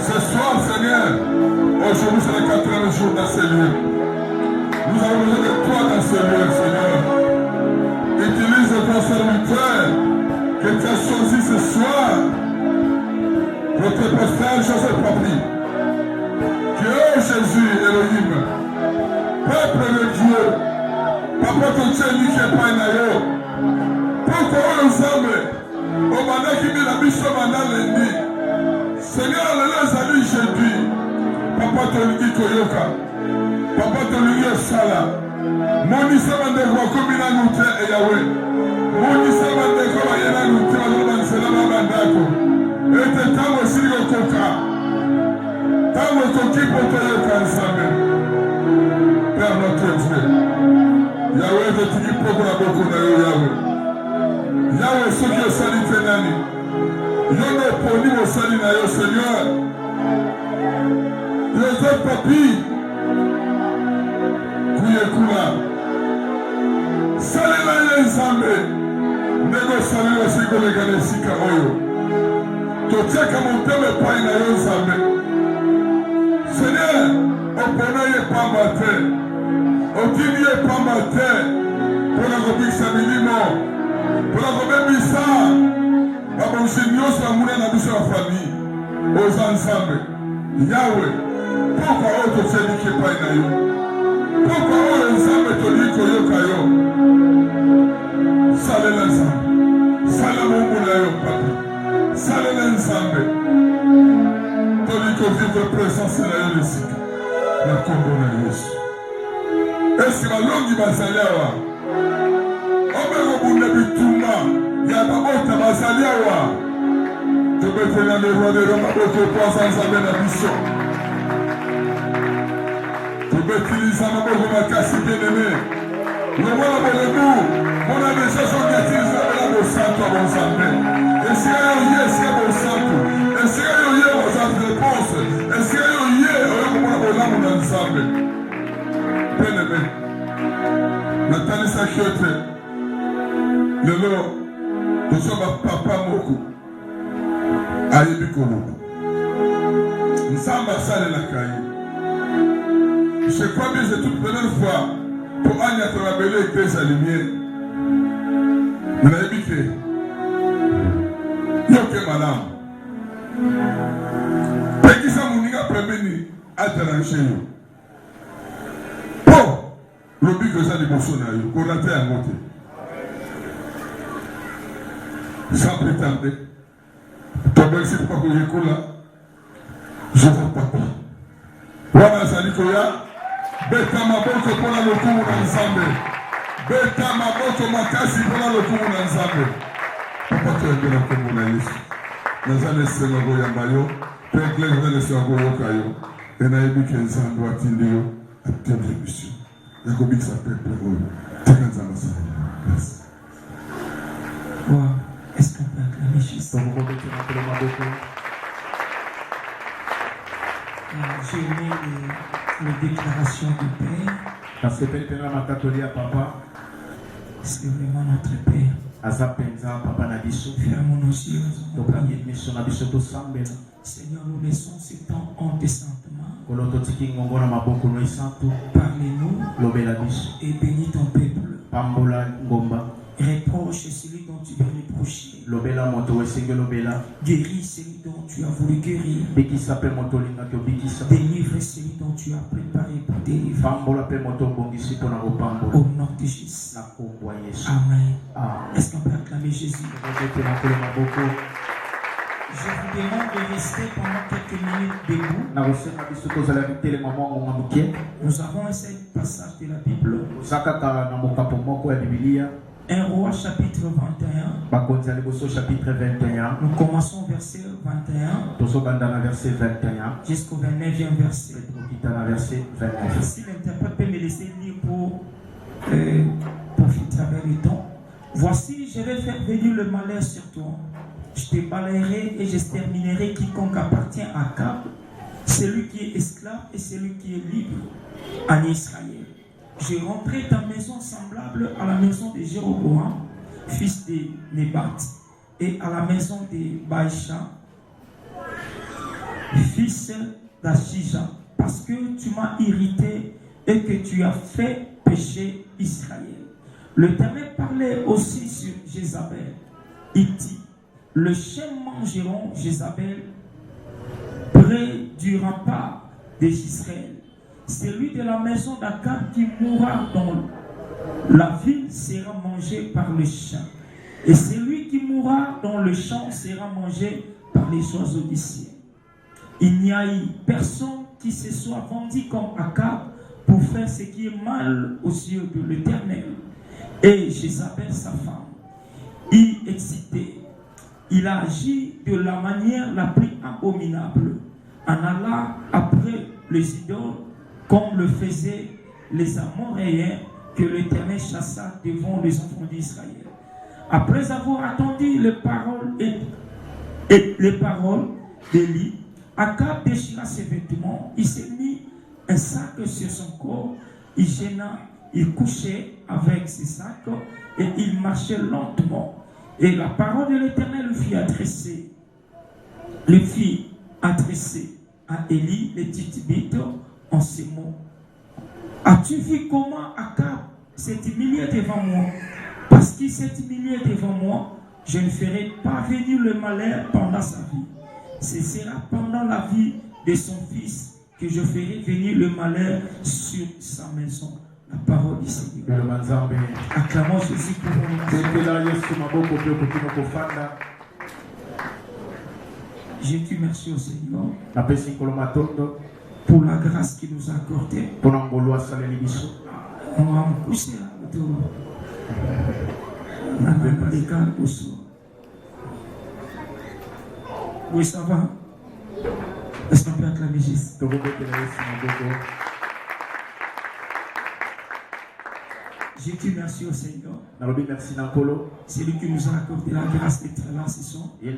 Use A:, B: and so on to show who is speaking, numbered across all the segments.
A: Ce soir, Seigneur, aujourd'hui c'est le 4e jour dans ce lieu. Nous avons besoin de toi dans ce lieu, Seigneur. Utilise ton serviteur que tu as choisi ce soir pour te postrer Joseph Papi. Que Jésus, Elohim, peuple de Dieu, papa ton Dieu qui est pas naïo. Pourquoi ensemble, au mandat qui met la biche au mandat lundi, Seigneur, le salut jeudi, papa ton dit Toyoka, papa ton dit Sala, Moni Samandeko, Komina Nute et Yahweh, Moni Samandeko, Yena Nute, Manoban Selama Mandako, et te tamo Sirigo Koka, tamo Koki pour Toyoka ensemble. Père notre Dieu, Yahweh te tiki pour la boko na Yahweh. Yahweh, ceux qui ont sali Tenani, Yono Poni au sali na yo, Seigneur. Joseph Papi, Kuyekula, Sali na ye Nzambe, Nego sali na siko legane sika oyo. Totiaka moteme pai na yo Nzambe. Seigneur, opona ye pamba te, otini ye pamba te, pona kobikisa milimo. Pour la commission, nous na biso ya famille aux ensemble. Yahweh, pourquoi on te fait dire qu'il pas na yo? Pourquoi on ensemble te dit que yo kayo? Salé l'ensemble. Salé mon na yo papa. Salé l'ensemble. Te dit que vive présence na yo ici. Na kombo na Yesu. Est-ce que la longue bazali wa? Obego bituma ya babota bazalia wa to betena le roi de Roma ko poza nzambe na biso to betiliza maboko makasi bien-aimé le mwana bolebu mona déjà son utiliza la bo santo bon nzambe esi yo ye esi bo santo esi yo ye bo santo réponse esi yo ye oyo mona bolamu na nzambe bien-aimé natani sakiote lelo tozoba papa moko ayebi koloko nzambe asalelaka ye. Je crois bien c'est toute première fois pour anyata babele église ya lumière nayebi te yoke malamu pekisa moninga pembeni aderange yo po lobi ko eza liboso na yo korate yango te. Sans prétendre, ton bel c'est pas que je je vois papa. Wana Salikoya, Beta Maboko pour la lokumu na nzambe. Beta Maboko makasi pour la lokumu na nzambe. Papa tu es bien la kombo na Yesu. Nazane sengo yambayo, penkle nazane sengo yokayo. Ena ebi kenzambe watindiyo, atende mission. Yakobi sa pepe oyo. Tekanzama sa. Merci.
B: Wow. Est-ce qu'on peut acclamer Jésus? J'ai aimé les déclarations du Père. C'est vraiment notre Père. Fermons nos yeux. Seigneur, nous laissons ce temps en descendement. Parlez-nous et bénis ton peuple. Reproche celui dont tu veux reprocher. Guéris celui dont tu as voulu guérir. Délivre celui dont tu as préparé pour délivrer. Au nom de Jésus. Amen. Est-ce qu'on peut acclamer Jésus? Je vous demande de rester pendant quelques minutes debout. Nous avons un seul passage de la Bible. 1 Roi chapitre 21. Nous commençons verset 21 jusqu'au 29e verset. Si l'interprète peut me laisser lire pour profiter avec le temps. Voici, je vais faire venir le malheur sur toi. Je te balayerai et je terminerai quiconque appartient à Cap, celui qui est esclave et celui qui est libre en Israël. Je rendrai ta maison semblable à la maison de Jéroboam, fils de Nébat, et à la maison de Baïcha, fils d'Achija, parce que tu m'as irrité et que tu as fait pécher Israël. L'Éternel parlait aussi sur Jézabel. Il dit, le chien mangeront Jézabel près du rempart d'Israël. Celui de la maison d'Akab qui mourra dans la ville sera mangé par le chien. Et celui qui mourra dans le champ sera mangé par les oiseaux du ciel. Il n'y a eu personne qui se soit vendu comme Akab pour faire ce qui est mal aux yeux de l'Éternel. Et Jézabel, sa femme, y excité. Il a agi de la manière la plus abominable, en allant après les idoles, comme le faisaient les Amoréens que l'Éternel chassa devant les enfants d'Israël. Après avoir attendu les paroles les paroles d'Élie, Akab déchira ses vêtements, il s'est mis un sac sur son corps, il gêna, il couchait avec ses sacs et il marchait lentement. Et la parole de l'Éternel le fit adresser à Élie les Titbites en ces mots. As-tu vu comment Akab s'est humilié devant moi? Parce qu'il s'est humilié devant moi, je ne ferai pas venir le malheur pendant sa vie. Ce sera pendant la vie de son fils que je ferai venir le malheur sur sa maison. La parole du Seigneur. Acclamons Jésus pour Je te remercie au Seigneur pour la grâce qu'il nous a accordée. On va me coucher là. Oui, ça va. Est-ce qu'on peut acclamer Jésus? Je te remercie au Seigneur. C'est lui qui nous a accordé la grâce d'être là ce soir. Et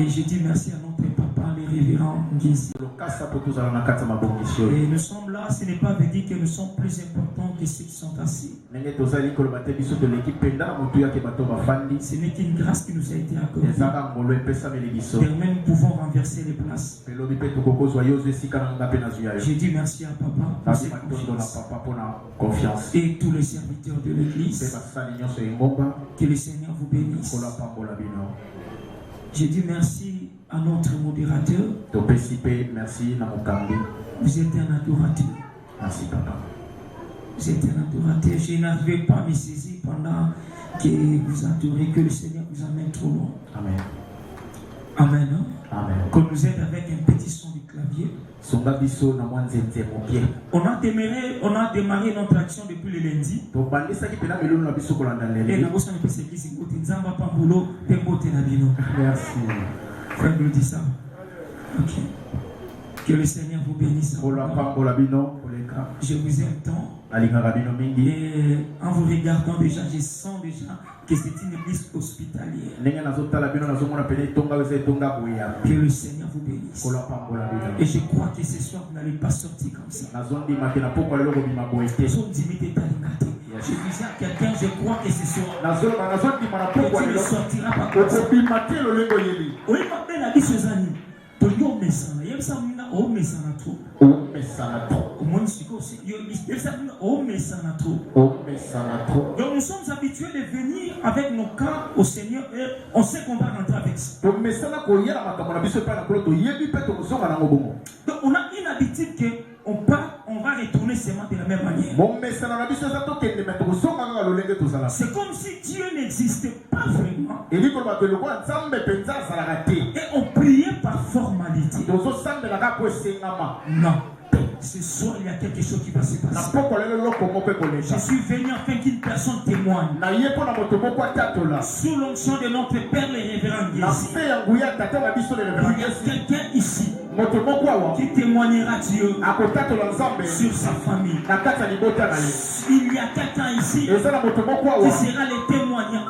B: je dis merci à notre papa, le révérend Ngezi. Et nous sommes là, ce n'est pas veut dire que nous sommes plus importants que ceux qui sont assis. Ce n'est qu'une grâce qui nous a été accordée. Nous pouvons renverser les places. Je dis merci à papa pour cette confiance. Et tous les serviteurs de l'église. Que le Seigneur vous bénisse. Je dis merci à notre modérateur. Vous êtes un adorateur.
C: Merci papa.
B: Vous êtes un adorateur. Je n'arrivais pas à me saisir pendant que vous adorez, que le Seigneur vous amène trop loin.
C: Amen.
B: Amen.
C: Amen.
B: Qu'on nous aide avec un petit son du clavier. On a démarré notre action depuis le lundi. Et nous
C: merci.
B: Frère Glody ça. Ok. Que le Seigneur vous bénisse. Je vous aime tant. Et en vous regardant déjà, je sens déjà que c'est une église hospitalière. Que le Seigneur vous bénisse. Et je crois que ce soir vous n'allez pas sortir comme ça. Je disais à quelqu'un, je crois que ce soir que tu ne sortiras pas comme ça. Oui, ma belle a dit ce amis. Donc nous sommes habitués de venir avec nos cas au Seigneur et on sait qu'on va rentrer avec ça. Donc on a une habitude qu'on part, on va retourner seulement de la même manière. C'est comme si Dieu n'existait pas vraiment. Et on priait par formalité. Non. Ce soir, il y a quelque chose qui va se passer. Je suis venu afin qu'une personne témoigne. Sous l'onction de notre Père, le révérend Ngezi. Il y a quelqu'un ici qui témoignera Dieu sur sa famille. Il y a quelqu'un ici qui sera le témoignage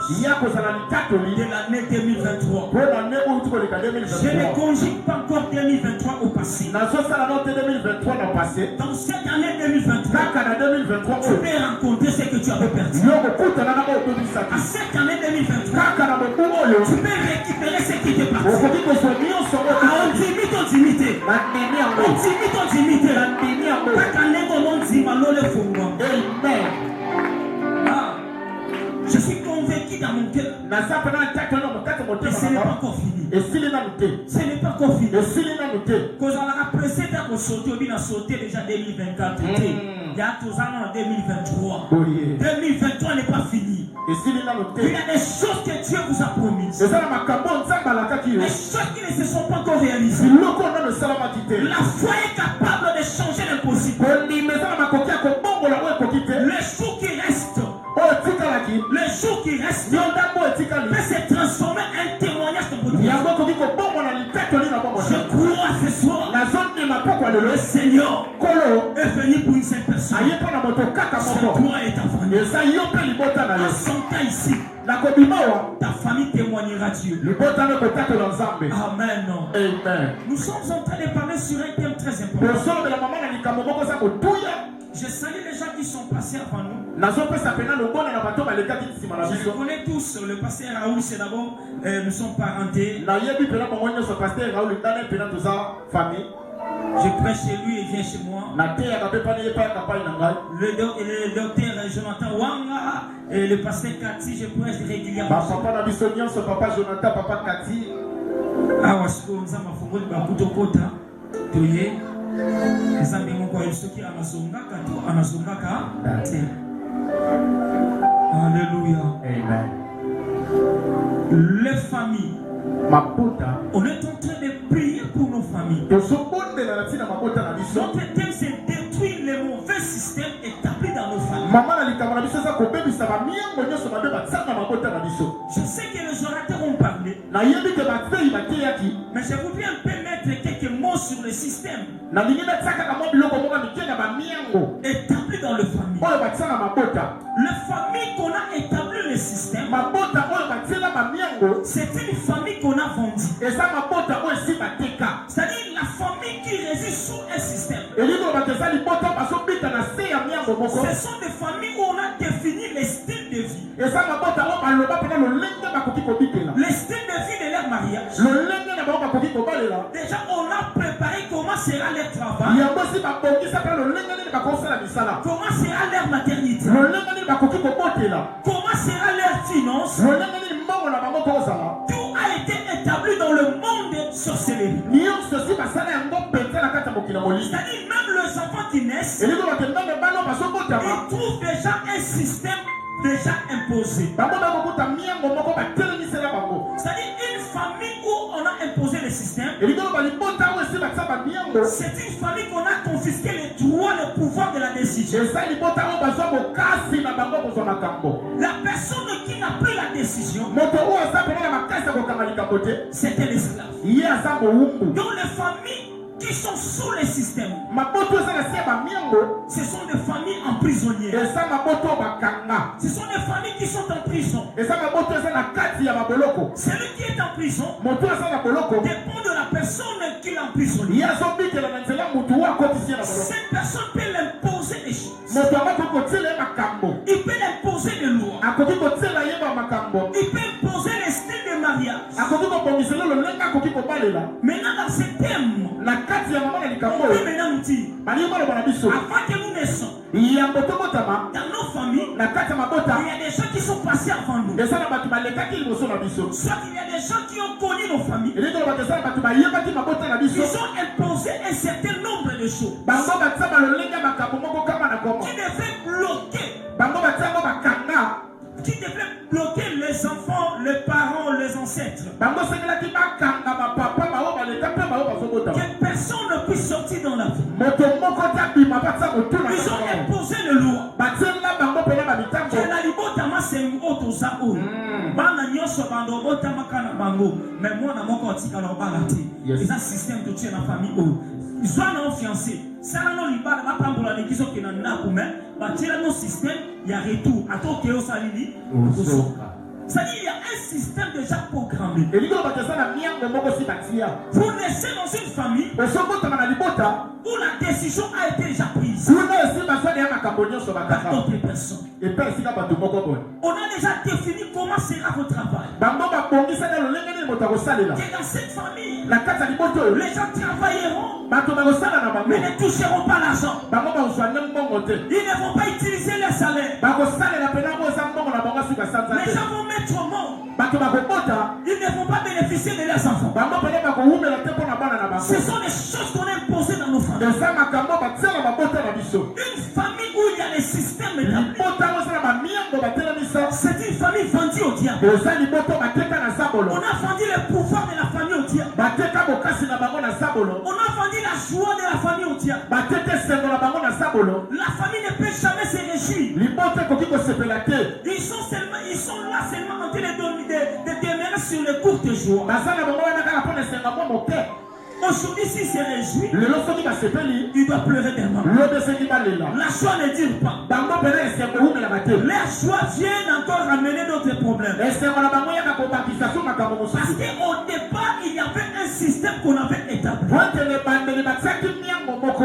B: de l'année 2023. Je ne conjugue pas encore 2023 au passé. Dans cette année 2023, tu peux rencontrer ce que tu avais perdu. À cette année 2023, tu peux récupérer ce qui t'est parti. À Je suis convaincu dans mon cœur. Et ce n'est pas encore fini. Ce n'est pas encore fini. Quand on a précédé à sauter, on a sauté déjà 2024. Il y a 2 ans en 2023. 2023 n'est pas fini. Il y a des choses que Dieu vous a promises. Les choses qui ne se sont pas encore réalisées. La foi est capable de changer l'impossible. Le jour qui reste, peut se transformer en un témoignage de votre vie. Je crois ce soir, le Seigneur est venu pour une seule personne. C'est toi et ta famille. En son cas ici, ta famille témoignera Dieu. Amen. Nous sommes en train de parler sur un thème très important. Je salue les gens qui sont passés avant nous. Je connais tous le pasteur Raoul, c'est d'abord, nous sommes parentés. Je prêche chez lui et vient chez moi. Le docteur Jonathan Wanga et le pasteur Cathy, je prêche régulièrement.
D: Papa Jonathan, papa Cathy.
B: Ah, Washko, nous avons fait un peu de kota. Toye. Nous avons fait ce qui est Alléluia.
D: Amen.
B: Les familles. On est en train de prier pour nos familles. Notre thème c'est détruire les mauvais systèmes établis dans nos familles. Je sais que les orateurs ont parlé, mais je voudrais un peu mettre quelques mots sur le système établi dans les familles. Les familles qu'on a établi le système, c'est une famille qu'on a vendue. C'est-à-dire la famille qui résiste sous un système. Ce sont des familles où on a défini les styles de vie. Les styles de vie de leur mariage. Déjà, on a préparé comment sera leur travail. Comment sera leur maternité. Comment sera leur finance. Tout a été établi dans le monde de sorcellerie. C'est-à-dire même les enfants qui naissent, ils trouvent déjà un système déjà imposé. C'est-à-dire une famille où on a imposé le système, c'est une famille qu'on a confisqué les droits, le pouvoir de la décision. La personne qui n'a plus la décision, c'était l'esclave. Donc les familles qui sont sous le système, ce sont des familles emprisonnières. Ce sont des familles qui sont en prison. Celui qui est en prison dépend de la personne qui l'a emprisonné. Cette personne peut l'imposer des choses. Il peut l'imposer des lois. Il peut imposer les styles de mariage. Maintenant dans ce thème, on peut maintenant nous dire, avant que nous naissons, dans nos familles, il y a des gens qui sont passés avant nous. Soit il y a des gens qui ont connu nos familles. Ils ont imposé un certain nombre de choses qui devaient bloquer les enfants, les parents, les ancêtres. Que personne ne puisse sortir dans la vie. Ils ont imposé le loi. Mais moi, dans mon côté, ils ont un système de tuer la famille. Ils ont un fiancé. Ça, non, il va prendre la négation qui n'a pas mais bah, tiens, nos systèmes, il y a retour. À toi, qui est au salini, C'est-à-dire qu'il y a un système déjà programmé.
D: Et l'idée de ça, la mienne, mon aussi bâtir.
B: Vous naissez dans une famille
D: Au second, on a libota.
B: où la décision a été déjà prise
D: Vous n'avez pas besoin de ma cambonnion sur ma
B: par
D: carte.
B: d'autres personnes.
D: Et pas ici, pas tout le monde.
B: On a déjà défini comment sera votre travail.
D: Bango ba bongi ça dans le lengene moto kosalela.
B: Et dans cette famille,
D: La kata liboto.
B: les gens travailleront,
D: Bato ba kosala na bango.
B: mais ne toucheront pas l'argent.
D: Bango ba uswana mbongo te.
B: Ils ne vont pas utiliser les salaires.
D: Ba kosalela pena ko sa mbongo na bango suka sanza
B: Les
D: te.
B: gens vont mettre au monde.
D: Bato ba kobota.
B: Ils ne vont pas bénéficier de leurs enfants.
D: Bango pena ba ko humela te pona bana na bango.
B: Ce sont des choses qu'on a imposées dans nos familles.
D: Eza makambo ba tsela ba bota na biso.
B: Une famille où il y a les systèmes établis,
D: Libota ko sala ba miango ba tela biso.
B: c'est une famille vendue au diable.
D: Eza liboto ba teka na sabolo.
B: On a vendu le pouvoir de la famille au diable.
D: Ba teka bokasi na bango na sabolo.
B: On a vendu la joie de la famille au diable.
D: Ba teke sengo na bango na sabolo.
B: La famille ne peut jamais se réjouir.
D: Liboto koki ko sepela te.
B: Ils sont là seulement en train de demeurer sur les courtes joies.
D: Bazana bango wana kaka pona senga mo moke.
B: Aujourd'hui, s'il se réjouit,
D: Le losoki ba sepeli.
B: il doit pleurer des mains.
D: Lobe sengi balela.
B: La joie ne dure pas.
D: Bango pena esengo humela ba te.
B: La joie vient encore ramener d'autres problèmes.
D: Esengo na bango yaka kobakisa so makambo
B: Parce
D: mosusu.
B: qu'au départ, il y avait un système qu'on avait établi.
D: Wantele bandele batiaki miango moko.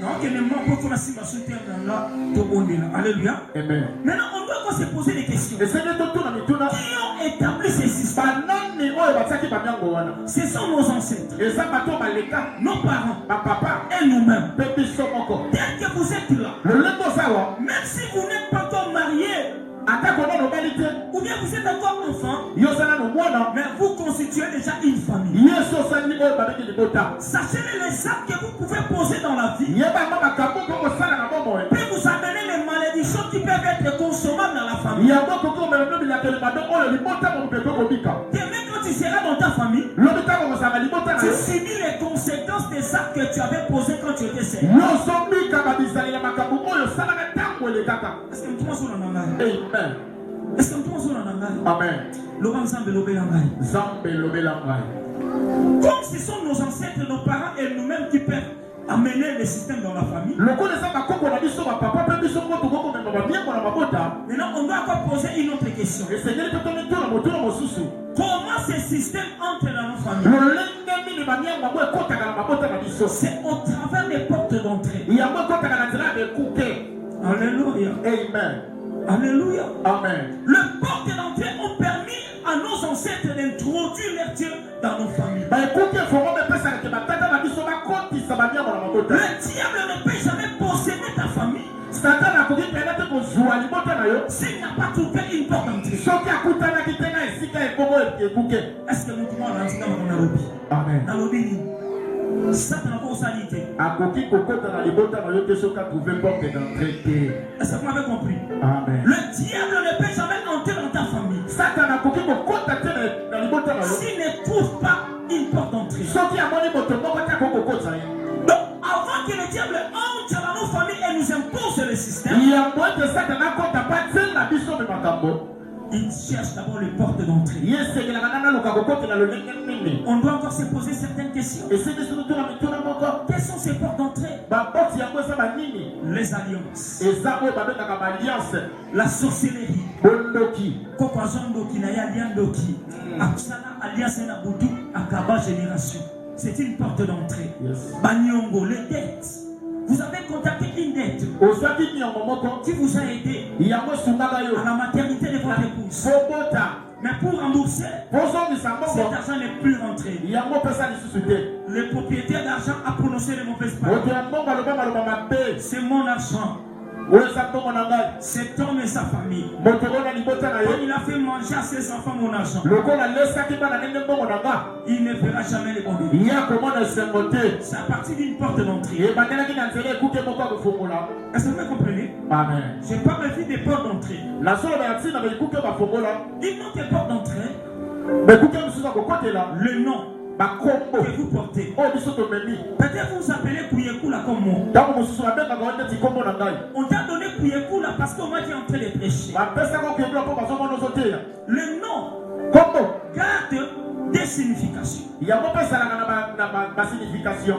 B: Donc, il ne manque pas si ma soutien dans là, tout le monde est là. Alléluia.
D: Amen.
B: Maintenant, on doit encore se poser des questions.
D: Esenge totuna mituna.
B: Qui ont établi ces systèmes?
D: Banani oyo batiaki bamiango wana.
B: Ce sont nos ancêtres,
D: Eza bato baleka.
B: nos parents
D: Bapapa.
B: et nous-mêmes.
D: Mpe biso moko.
B: Dès que vous êtes là,
D: Lolenge ozawa.
B: même si vous n'êtes pas encore marié,
D: Ata kono nobali te.
B: ou bien vous êtes encore enfant,
D: Yo zala no mwana.
B: mais vous constituez déjà une famille.
D: Yesu osali oyo babeki libota.
B: Sachez les actes que vous pouvez poser dans la vie
D: Yeba mama makambo ko kosala na bombo.
B: peut vous amener les malédictions qui peuvent être consommables dans la famille.
D: Yango koko melendo bilakele mado oyo libota mo mpeko kobika.
B: Demain, quand tu seras dans ta famille,
D: Lobita ko kosala libota na
B: tu
D: yo.
B: subis les conséquences des actes que tu avais posés quand tu étais seul.
D: Nyonso mbika babizali ya makambo oyo osalaka ntango elekaka.
B: Est-ce que nous sommes sur la langue?
D: Amen.
B: Est-ce que nous sommes sur la langue?
D: Amen.
B: L'Oban Zambe Lobé Langai.
D: Zambe lobela ngai.
B: Comme ce sont nos ancêtres, nos parents et nous-mêmes qui peuvent amener le système dans la famille,
D: Lokola eza bakoko na biso bapapa mpe biso moko tokoko mema bamiango na mabota.
B: maintenant on doit encore poser une autre question.
D: Esengeli mpe tomituna motuna mosusu.
B: Comment ces systèmes entrent dans nos familles?
D: Lolenge nini bamiango yango ekotaka na mabota na biso.
B: C'est au travers des portes d'entrée.
D: Yango ekotaka na nzela ya bekuke.
B: Alléluia.
D: Amen.
B: Alléluia.
D: Amen.
B: Les portes d'entrée ont permis à nos ancêtres d'introduire leur Dieu dans nos familles.
D: Baekuke fongo bepesaka ke batata na biso bakotisa bamiango na mabota.
B: Le diable ne peut jamais posséder ta famille
D: Satan akoki pena te kozwa libota na yo.
B: s'il n'a pas trouvé une porte d'entrée.
D: Soki akutanaki te na esika ebongo ekuke.
B: Est-ce que nous pouvons lancer dans le lobby?
D: Amen.
B: Dans le lobby, Satan n'a pas osalité.
D: Akoki kokota na libota na yo te soki atrouve porte d'entrée te.
B: Est-ce que vous m'avez compris?
D: Amen.
B: Le diable ne peut jamais entrer dans ta famille
D: Satan akoki kokota te na libota na yo.
B: s'il ne trouve pas une porte d'entrée.
D: Soki amoni moto moko te akokokota ye.
B: Donc, avant que le diable entre dans nos familles et nous impose le système,
D: Yango ete Satan akota pa te na biso me makambo.
B: il cherche d'abord les portes d'entrée.
D: Ye esengelaka nana luka kokotela lolenge nini.
B: On doit encore se poser certaines questions.
D: Esengeli soki tuna mituna moko.
B: Quelles sont ces portes d'entrée?
D: Baporte yango eza banini.
B: Les alliances,
D: Eza oyo babengaka baalliance.
B: la sorcellerie,
D: Bondoki.
B: Kokwazondoki, Naya Liandoki, Aksana Alliance na Boutou, Akaba Génération. C'est une porte d'entrée.
D: Yes.
B: Banyongo, les dettes. Vous avez contacté une dette
D: Ozwaki niongo moko.
B: qui vous a aidé
D: Yango esungaka
B: à
D: yo.
B: la maternité de votre épouse.
D: Fobota.
B: Mais pour rembourser,
D: Pozongisa
B: cet
D: mbongo.
B: argent n'est plus rentré.
D: Yango pesa lisusu te.
B: Le propriétaire d'argent a prononcé les mauvaises paroles.
D: Moto ya mbongo aloba maloba mabe.
B: C'est mon argent.
D: Oyo eza mbongo na ngai.
B: Cet homme et sa famille.
D: Moto oyo na libota na
B: Comme
D: ye.
B: il a fait manger à ses enfants mon argent,
D: Lokola lesaki bana ndenge mbongo na nga.
B: il ne fera jamais les bons délits.
D: Ya komona esengo te.
B: C'est à partir d'une porte d'entrée.
D: Ebandelaki na nzela ekuke moko akofongola.
B: Est-ce que vous comprenez?
D: Amen.
B: Je parle ici des portes d'entrée.
D: Nazoloba ya ntina baekuke bafongola.
B: Une autre porte d'entrée,
D: Baekuke mosusu akokotela.
B: le nom
D: Bakombo.
B: que vous portez.
D: Oyo biso tomemi.
B: Peut-être vous appelez Kouyekula comme moi.
D: Ntango mosusu babengaka yo neti kombo na ngai.
B: On t'a donné Kouyekula parce qu'on m'a dit en train de prêcher.
D: Bapesaka okuyekula mpo bazomona ozoteya.
B: Le nom
D: Kombo.
B: garde des significations.
D: Yango mpe esalaka na basignification.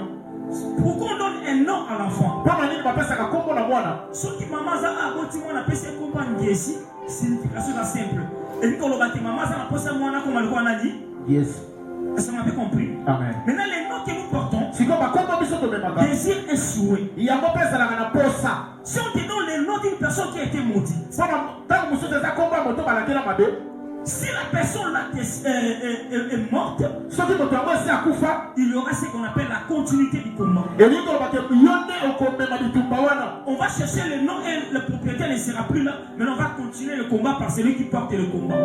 B: Pourquoi on donne un nom à l'enfant?
D: Mpona nini bapesaka kombo na mwana.
B: Ce qui maman a aboti moi appelle c'est comprendre ici. Signification simple. Et quand le bâtiment, maman, ça n'a pas ça, moi, comme on a dit.
C: Yes.
B: Est-ce qu'on avait compris?
C: Amen.
B: Maintenant, les noms que nous portons,
C: Désir
B: et souhait.
C: Il y a mon père, ça n'a pas ça.
B: Si on te donne les noms d'une personne qui a été maudite, si la personne là est morte, il y aura ce qu'on appelle la continuité du combat. On va chercher le nom et le propriétaire ne sera plus là, mais on va continuer le combat par celui qui porte le combat.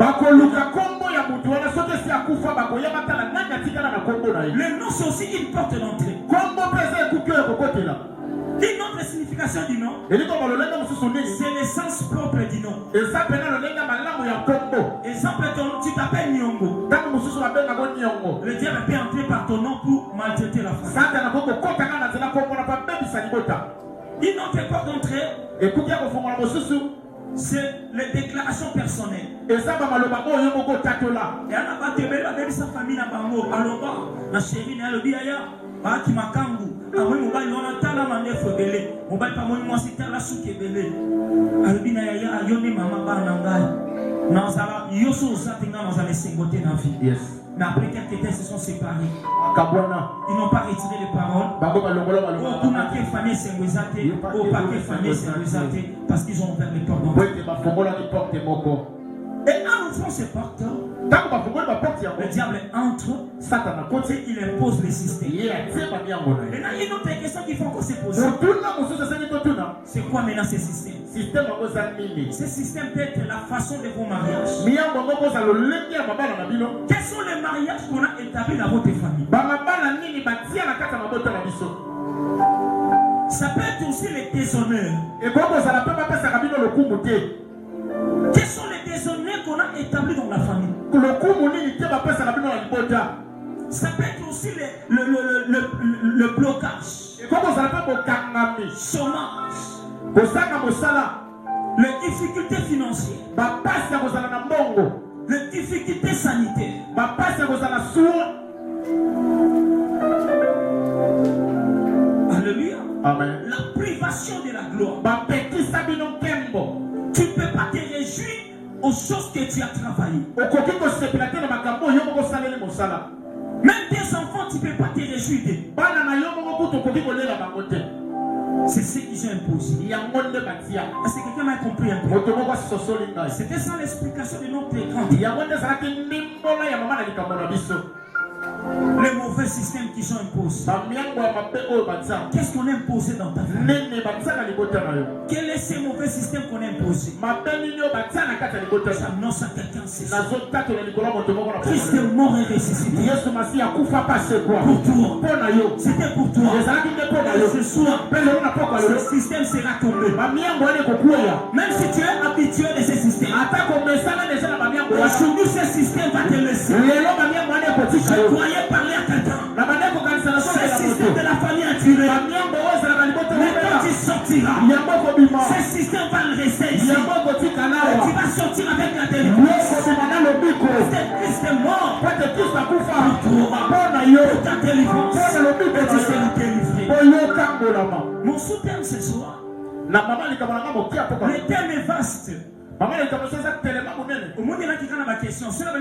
B: Le nom, c'est aussi une porte d'entrée. Une autre signification du nom, c'est l'essence propre du nom. Exemple, tu t'appelles Nyongo. Le diable peut entrer par ton nom pour maltraiter la femme. Une autre porte d'entrée, c'est les déclarations personnelles. Et on a battu sa famille na bango, aloba, na chérie, na lobiaya, ba ki makangu, amoi mobali wana tala manefo belé, mobali pa moi mwasi tala suki belé. Alobi na yaya ayone mama ba na ngai. Na sala yoso satinga na sala sengote na vie.
C: Yes.
B: Mais après quelques temps, ils se sont séparés.
C: Ils
B: n'ont pas retiré les paroles. Parce qu'ils ont ouvert les portes d'entrée. Et en ouvrant ces portes, le diable entre, et il impose les systèmes. Maintenant, il y a une autre question qu'il faut encore se poser. C'est quoi maintenant ces systèmes? Ces systèmes peut être la façon de vos mariages. Quels sont les mariages qu'on a établis dans votre famille? Ça peut être aussi les déshonneurs. Quels sont les déshonneurs qu'on a établis dans la famille? Ça peut être aussi le blocage, chômage, les difficultés financières, les difficultés sanitaires. Alléluia.
C: Amen.
B: La privation de la gloire. Tu ne peux pas te réjouir aux choses que tu as travaillées. Même tes enfants, tu ne peux pas te réjouir d'eux. C'est ce qu'ils ont imposé. Est-ce que quelqu'un m'a compris un peu? C'était ça l'explication de notre écran. Les mauvais systèmes qui sont imposés. Qu'est-ce qu'on a imposé dans ta vie? Quel est ce mauvais système qu'on a imposé? J'annonce à quelqu'un c'est ça. Christ est mort et ressuscité. Pour toi. C'était pour toi. Ce soir, ce système sera tombé. Même si tu es habitué de ce système, aujourd'hui ce système va te laisser. Je croyais parler à quelqu'un. Ce système de la famille attirée. Maintenant tu sortiras. Ce système va le rester ici. Tu vas sortir avec la délivrance. Christ est mort pour ta délivrance. Et tu seras délivré. Mon sous-thème ce soir, le thème est vaste. Au monde là qui a ma question, si on a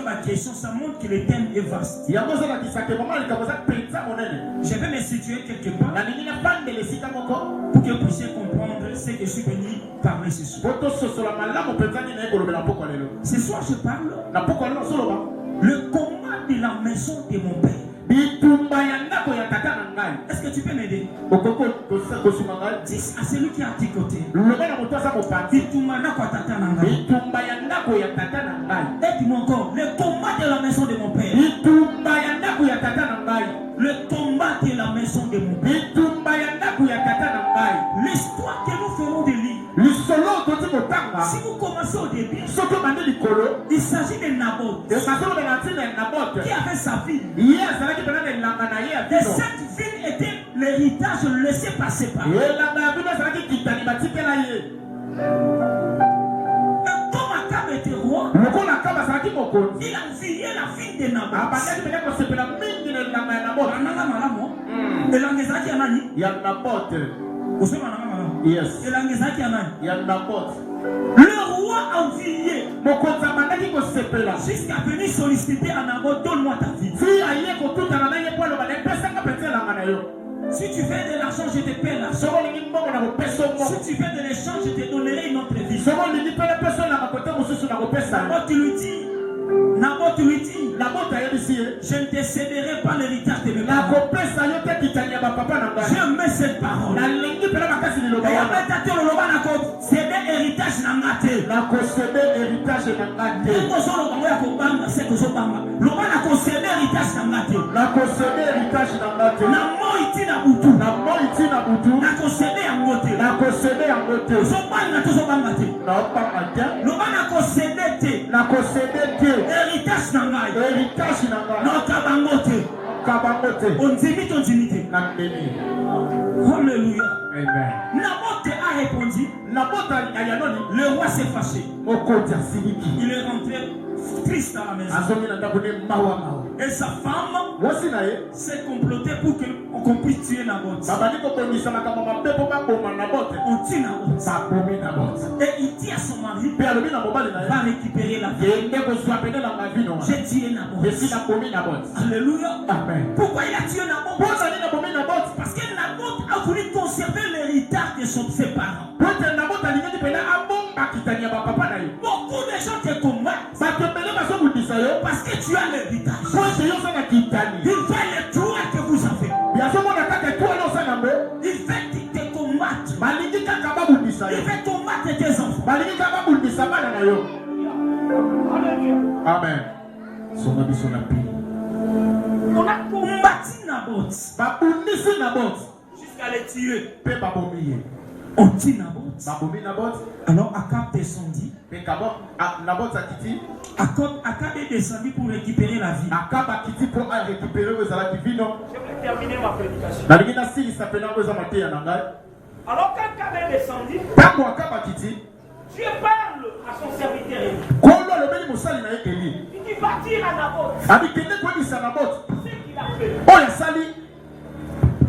B: ma question, ça montre que le thème est vaste. Je vais me situer quelque part pour que vous puissiez comprendre ce que je suis venu parler ce soir. Ce soir, je parle le combat de la maison de mon père. Est-ce que tu peux m'aider? Dis à celui qui est à tes côtés. Aide-moi encore. Le combat de la maison de mon père. Le combat de la maison de mon père. L'histoire que nous ferons de lui. Si vous commencez au début, il s'agit de Naboth qui avait sa ville. Et cette ville était l'héritage laissé par ses parents. Et comme Akab était roi, il a envié la ville de Naboth.
C: Yes.
B: Et l'angezaki anani. Le roi envié
C: mokonzi abandaki kosepela
B: jusqu'à venir solliciter à Naboth, donne-moi ta vie.
C: ti aye kotutana na ye po aloba na epesanga mpenza elanga na yo.
B: Si tu fais de l'argent, je te paie l'argent.
C: Soko olingi mbongo na kopesa yo mbongo.
B: Si tu fais de l'échange, je te donnerai une autre vie.
C: Soko olingi mpe napesa yo na makote mosusu na kopesa yo.
B: Naboth lui dit,
C: Naboth ayebisi ye
B: je ne te céderai pas l'héritage de mes
C: na
B: parents.
C: kopesa yo te kitani ya bapapa na ngai.
B: Je mets cette parole.
C: nalingi mpela makasi liloba
B: Et
C: wana.
B: après ta théologie, on a cédé héritage na ngate.
C: nakosede héritage na ngai te.
B: Kozolo bango ya kobanga, c'est kozobanga. Loba na concédé héritage na ngate.
C: nakosede héritage na ngai te.
B: Na moi tina butu.
C: na moi ti na butu
B: Na concédé yango te.
C: nakosede yango te.
B: Ozobanga te ozobanga te.
C: naopanga te.
B: Loba na concédé te.
C: nakosede te.
B: Héritage na ngai.
C: héritage na ngai
B: Na kabango te.
C: kabango te.
B: Ondimi to ndimi te.
C: na mbeni.
B: Alléluia.
C: amen.
B: Naboth a répondu.
C: Naboth ayanoni
B: Le roi s'est fâché.
C: mokonzi asiliki
B: Il est rentré triste à la maison.
C: azongi na ndako ne mawa.
B: Et sa femme
C: mwasi na ye
B: s'est complotée pour qu'on puisse tuer Naboth.
C: babandi kobongisa makambo mabe mpo baboma Naboth.
B: On tue Naboth.
C: babomi Naboth.
B: Et il dit à son mari,
C: mpe alobi na mobali na
B: va
C: ye
B: récupérer la vie.
C: yende kozwa pene na mavino
B: J'ai tué Naboth.
C: esi nabomi Naboth.
B: Alléluia.
C: amen.
B: Pourquoi il a tué Naboth?
C: mpo ozali nabomi Naboth
B: Parce que Naboth a voulu conserver l'héritage de ses parents.
C: po ete Naboth alingaki pene abomba kitani ya bapapa na ye.
B: Beaucoup de gens te combattent
C: bato ebele bazobundisa yo
B: parce que tu as l'héritage.
C: po ete yo oza na kitani.
B: Il fait le droit que vous avez.
C: yazomona kaka etwale oza nango
B: Il fait te combattre.
C: balingi kaka babundisa
B: Il
C: yo.
B: fait combattre tes enfants.
C: balingi kaka babundisa bana na yo. amen. songa biso na pili
B: On a combattu Naboth
C: babundisi Naboth
B: jusqu'à le tuer.
C: mpe babomi ye.
B: On tue Naboth.
C: babomi Naboth
B: Alors Akab descendit.
C: mpe Naboth akiti.
B: Akab est descendu pour récupérer la vie.
C: Akab akiti mpo arécupere oyo ezalaki vino.
B: Je vais terminer ma prédication.
C: nalingi nasilisa pene yango eza mateya na ngai.
B: Alors quand Akab est descendu,
C: ntango Akab akiti
B: Dieu parle à son serviteur Élie.
C: kolo alobeli mosali na ye Eli.
B: Il dit va dire à Naboth
C: abikende koyebisa Naboth
B: ce qu'il a fait.
C: oyo asali.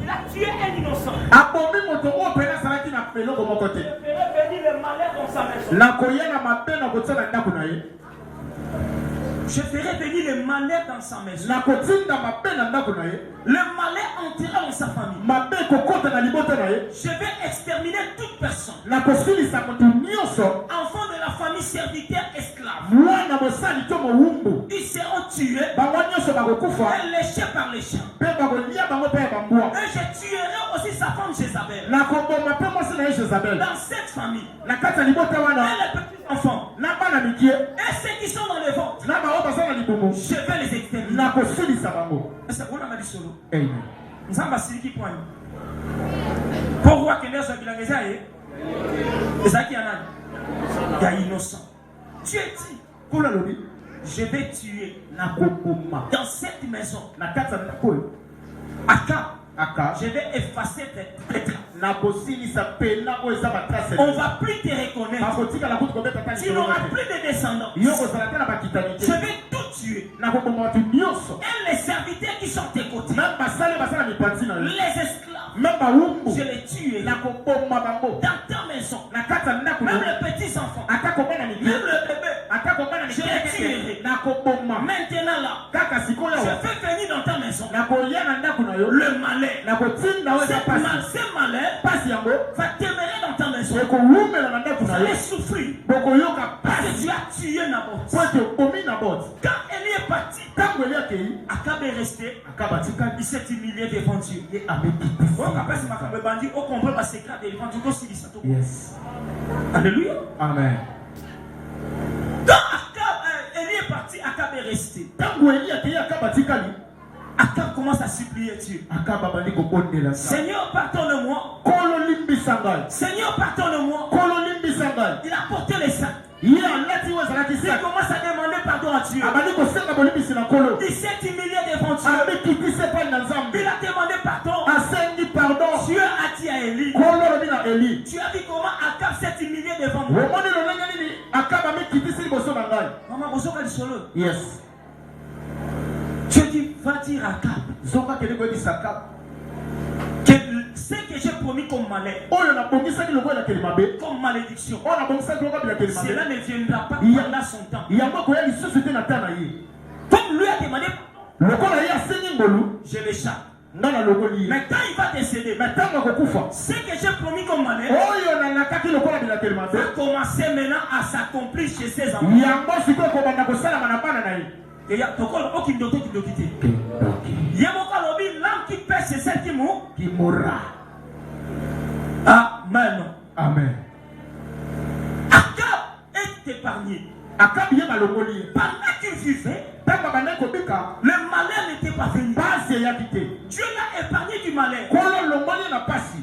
B: Il a tué un innocent.
C: abomi moto oyo pene azalaki na eloko moko te.
B: Il ferait venir le malheur dans sa maison.
C: nakoya na mabe nakotia na ndako na ye.
B: Je ferai venir le malheur dans sa maison.
C: nakotinda mabe na ndako na ye.
B: Le malheur entrera dans sa famille.
C: mabe ekokota na libota na ye.
B: Je vais exterminer toute personne.
C: nakosilisa moto nyonso.
B: Enfant de la famille, serviteur, esclave.
C: mwana mosali to mowumbu.
B: Ils seront tués
C: bango nyonso bakokufa.
B: et léchés par les chiens.
C: mpe bakolia bango mpe ya bambwa.
B: Et je tuerai aussi sa femme Jézabel.
C: nakoboma mpe mwasi na ye Jezabel.
B: Dans cette famille.
C: na kati ya libota wana
B: Et les petits enfants.
C: na bana mikie
B: Et ceux qui sont dans les ventres.
C: na bango baza na libumu
B: Je vais les exterminer.
C: nakosilisa bango.
B: Et c'est pour la solo.
C: amen.
B: Nzamba siliki point. Pour voir que les gens qui l'ont et ça qui en a. Il y a innocent. Dieu dit,
C: kola lobi
B: je vais tuer
C: nakoboma
B: dans cette maison.
C: na kati ya ndako oyo
B: Akab, je vais effacer tes traits.
C: nakosilisa pena oyo eza batrace.
B: On va plus te reconnaître.
C: bakotikala kutu kobeta ta
B: Tu n'auras plus de descendants.
C: yo kozala te na bakitani
B: Je
C: te.
B: vais tout tuer.
C: nakoboma bato nyonso.
B: Et les serviteurs qui sont tes côtés,
C: même basale baza na mipanzi na yo.
B: les esclaves,
C: même bawumbu
B: je les tuerai
C: nakoboma bango
B: dans ta maison.
C: na kati ya ndako
B: Même les petits enfants,
C: ata kobana
B: même
C: mike
B: le bébé.
C: ata kobana
B: Je les tuerai.
C: nakoboma
B: Maintenant là,
C: kaka sikoyo
B: je vais venir dans ta maison.
C: nakoya na ndako na yo
B: Le malheur,
C: nakotinda oyo eza pasi
B: ce malheur
C: pasi yango
B: va demeurer dans ta maison.
C: ekowumela na ndako
B: Vous
C: na yo
B: allez souffrir
C: bokoyoka
B: parce que
C: pasi
B: tu as tué Naboth.
C: po ete okomi na bote.
B: Quand Élie est parti,
C: ntango eli akei
B: Akab est resté.
C: akabatikali
B: Il s'est humilié devant Dieu.
C: ye amekitisi.
B: Donc après, c'est ma bandit, on comprend le secret de l'évangile.
C: Yes.
B: Alléluia.
C: Amen.
B: Quand Élie est parti, Akab est resté.
C: ntango eli akei akabatikali
B: Akab commence à supplier Dieu.
C: akaba bandi kobondela
B: Seigneur, pardonne-moi.
C: kolo limbisa ngai
B: Seigneur, pardonne-moi.
C: kolo limbisa ngai.
B: Il a porté les sacs.
C: ye alati oyo ezalaki
B: Il
C: sa
B: commence à demander pardon à Dieu.
C: abandi kosenga bolimbisi na kolo
B: Il s'est humilié devant Dieu.
C: amekitisi epai na nzambe
B: Il a demandé pardon.
C: asengi pardon.
B: Dieu a dit à Élie.
C: kolo olobi na eli
B: Tu as vu comment Akab s'est humilié devant moi.
C: omoni lolenge nini akaba amekitisi liboso na ngai.
B: Maman, bonjour, quel solo.
C: Yes.
B: Dieu dit, va dire à Akab
C: zonga kende koyebisa Akab
B: que Ce que j'ai promis comme malheur,
D: Comme
B: malédiction,
D: Oh,
B: cela ne viendra pas pendant son temps. Comme lui a demandé, je l'échappe. Mais quand il va décéder, ce que j'ai promis comme malheur va commencer maintenant à s'accomplir chez ses enfants. Il y a l'âme qui pêche, c'est celle qui mourra. Amen.
D: Amen.
B: Akab est épargné. Pendant qu'il vivait, le malheur n'était pas venu. Dieu l'a épargné du malheur.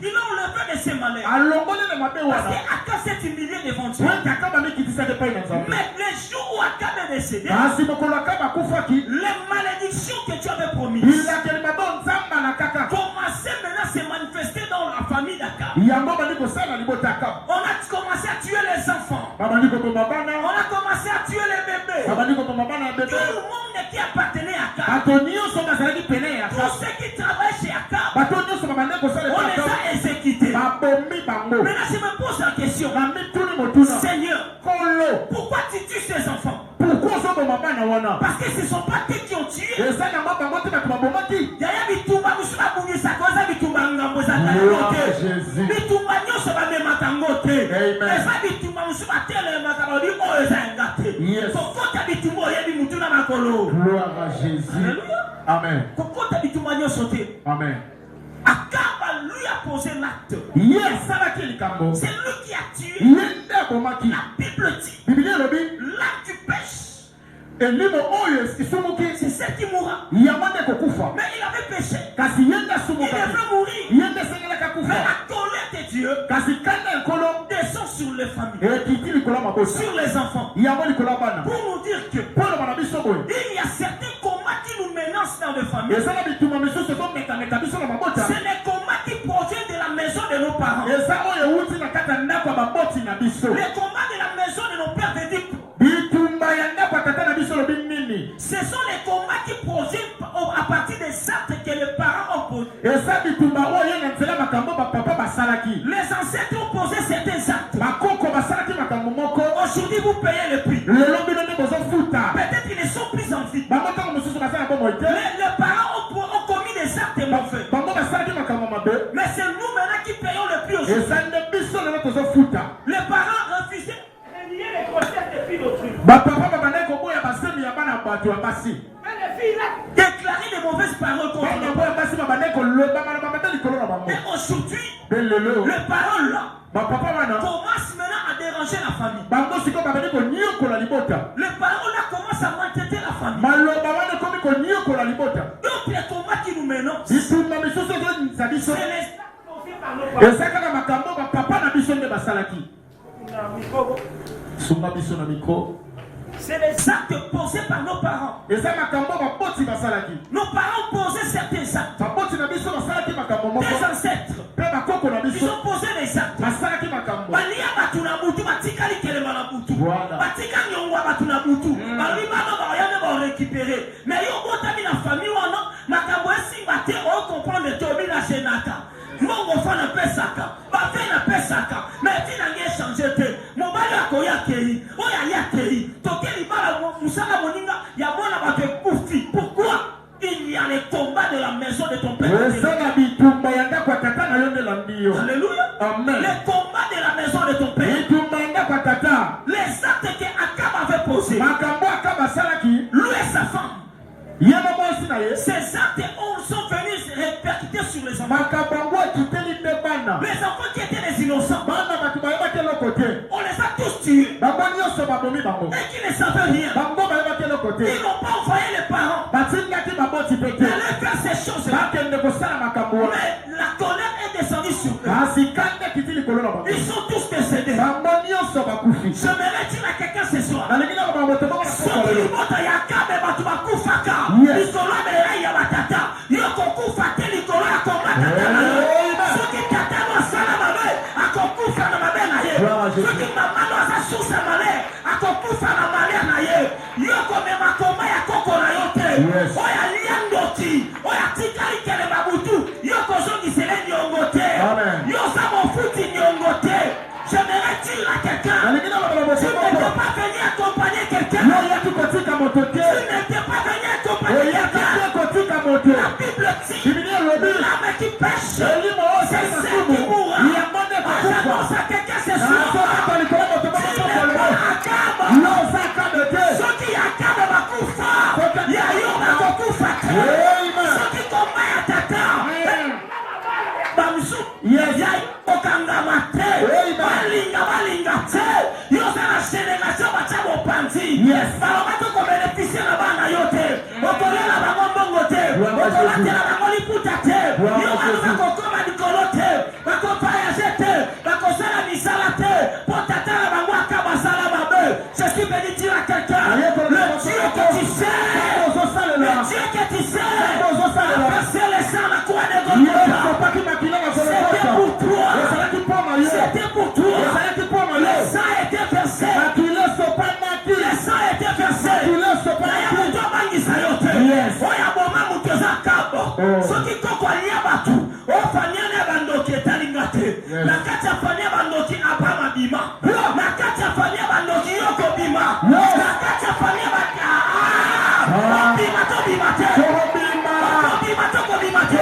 B: Il l'a enlevé de ses malheurs. Parce qu'Akab s'est humilié devant Dieu. Mais le jour où Akab est décédé, les malédictions que Dieu avait promises commençaient maintenant à se manifester dans la famille d'Akab. On a commencé à tuer les enfants. On a commencé à tuer les bébés. Tout le monde qui appartenait à Akab, tous ceux qui travaillent chez Akab, on les a exécutés. Maintenant je me pose la question, Seigneur, pourquoi tu tues ces enfants? Parce que ce ne sont pas eux qui ont tué.
D: Gloire à Jésus. Amen. Amen.
B: Akab lui a posé l'acte. C'est lui qui a tué. La Bible dit, là tu pêches. C'est celle qui mourra. Mais il avait péché. Il devait mourir. Mais la colère de Dieu descend sur les familles, sur les enfants, pour nous dire que il y a certains combats qui nous menacent dans les familles. C'est les combats qui proviennent de la maison de nos parents. Les combats de la maison de nos pères védiques. Ce sont les combats qui proviennent à partir des actes que les parents ont posés. Les ancêtres ont posé certains actes. Aujourd'hui, vous payez le prix. Peut-être qu'ils ne sont plus en vie. Les parents ont commis des actes mauvais. Mais c'est nous maintenant qui payons le prix aujourd'hui. Les parents refusaient de nier les grossesses des filles d'autrui. Déclarer des mauvaises paroles contre nous. Et aujourd'hui, les paroles là commencent maintenant à déranger la famille. Les paroles là commencent à maltraiter la famille. Donc les combats qui nous menons, c'est les c'est les actes posés par nos parents. Nos parents posaient certains actes. Des ancêtres, ils ont posé des actes. Mais la famille, on comprend le tobi la chenaka. Mon enfant n'a pas ça. Ma fille n'a pas ça. Mais tu n'as rien changé. Mon mari a koya kei. Oya kei. Tokeli bala musala moninga. Ya mona ba te koufi. Pourquoi? Il y a les combats de la maison de ton père. Alléluia. Amen. Les combats de la maison de ton père. Les actes que Akab avait posés. Lui et sa femme. Ces actes sont venus se répercuter sur les enfants. Les enfants qui étaient des innocents, on les a tous tués. Et qui ne savaient rien. Ils n'ont pas envoyé les parents d'aller faire ces choses. Mais la colère est descendue sur eux. Ils sont tous décédés. Je me retire à quelqu'un ce soir. l'âme qui pêche, c'est celle qui mourra. J'annonce à quelqu'un ce soir, tu n'es pas Akab. Ceux qui Akab bakufa, Yayo bakufa. Ceux qui commettent tata, Bamsu, Yayo okangamate, balinga te, yosa na génération bachabo panti. Balomatu ko bénéficier na bana yote, okolela bango mbongo te, okolatela bango liputa te, yo banu bakokoma likolo te, bakopayaje te, bakosala misala te, potatala bango akabasala babe. Je suis béni dire à quelqu'un, le Dieu que tu sais, le Dieu que tu sais, passer les sangs la croix de Golgotha, c'était pour toi, c'était pour toi, le sang était versé, le sang était versé, oya boma mutoza kabo soki koko alia batu ofanyane bandoki etalinga te na kati ya fanya bandoki apama bima na kati ya fanya bandoki yoko bima na kati ya fanya bima to bima te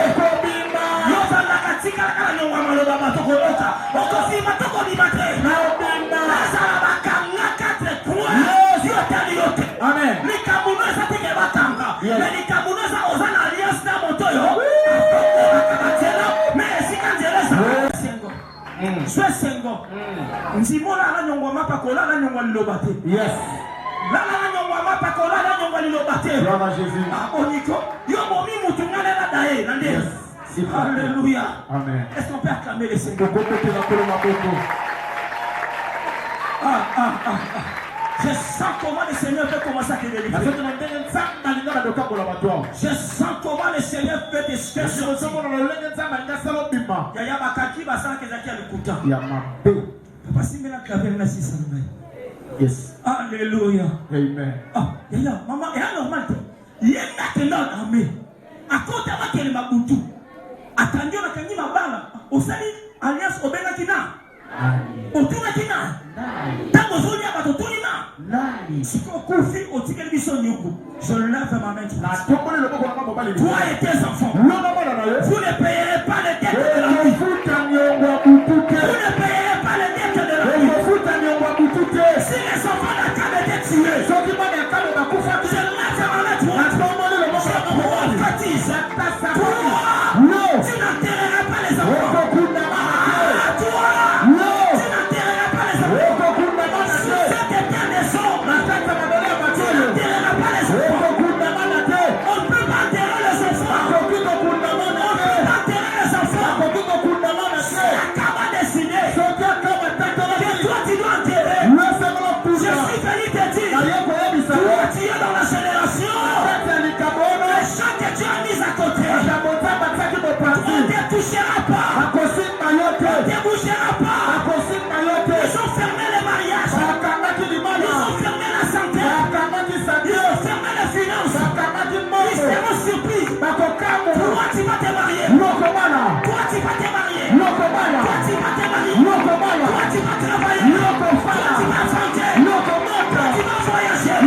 B: yoza na katika kala nyongwa maloba matoko loka okofima toko bima te nazala bakanga 4 points yotali yote amen likamuneza teke batanga likamuneza ozana alliance na motoyo akabatela mais sikanjeleza sengo swe sengo nzimola na nyongwa mapa kola na nyongwa lilobate yes la nyongwa mapa kola na nyongwa lilobate bravo Jésus oniko yo momi mutungana na dae na ndiye alléluia amen est-ce qu'on peut acclamer les sengo je sens comment le Seigneur veut commencer à te délivrer. Je sens comment le Seigneur veut te faire. Yaya bakaki basala kezaki alikuta. Papa simela claver na sisa na. Yes. Alléluia. Amen. Ah, yaya maman est normal. Yenda tena armée. Akota bakele mabutu. Atandio na kanyi mabala. Osali alliance obenga kina. Otuna kina. Tango zoni abatotuni na. Si on confie au tigre de son yoko, je lève ma main. Toi et tes enfants, vous ne payerez pas les dettes de la vie. Vous ne payerez pas les dettes de la vie. Si les enfants d'Akab étaient tués, je lève ma main. Toi, prophétise. Toi, tu n'enterreras pas les enfants. Toi, tu n'enterreras pas les enfants. On ne peut pas enterrer les enfants. On ne peut pas enterrer les enfants. Akab a décidé que toi tu dois enterrer. Je suis venu te dire, toi tu es dans la génération. Les gens que tu as mis à côté, toi ne te toucheras pas. Tu ne te bougeras pas. Ils ont fermé les mariages. Ils ont fermé la santé. Ils ont fermé les finances. Ils seront surpris. Toi tu vas te marier. Toi tu vas te marier. Toi tu vas te marier. Toi tu vas travailler. Toi tu vas chanter. Toi tu vas voyager.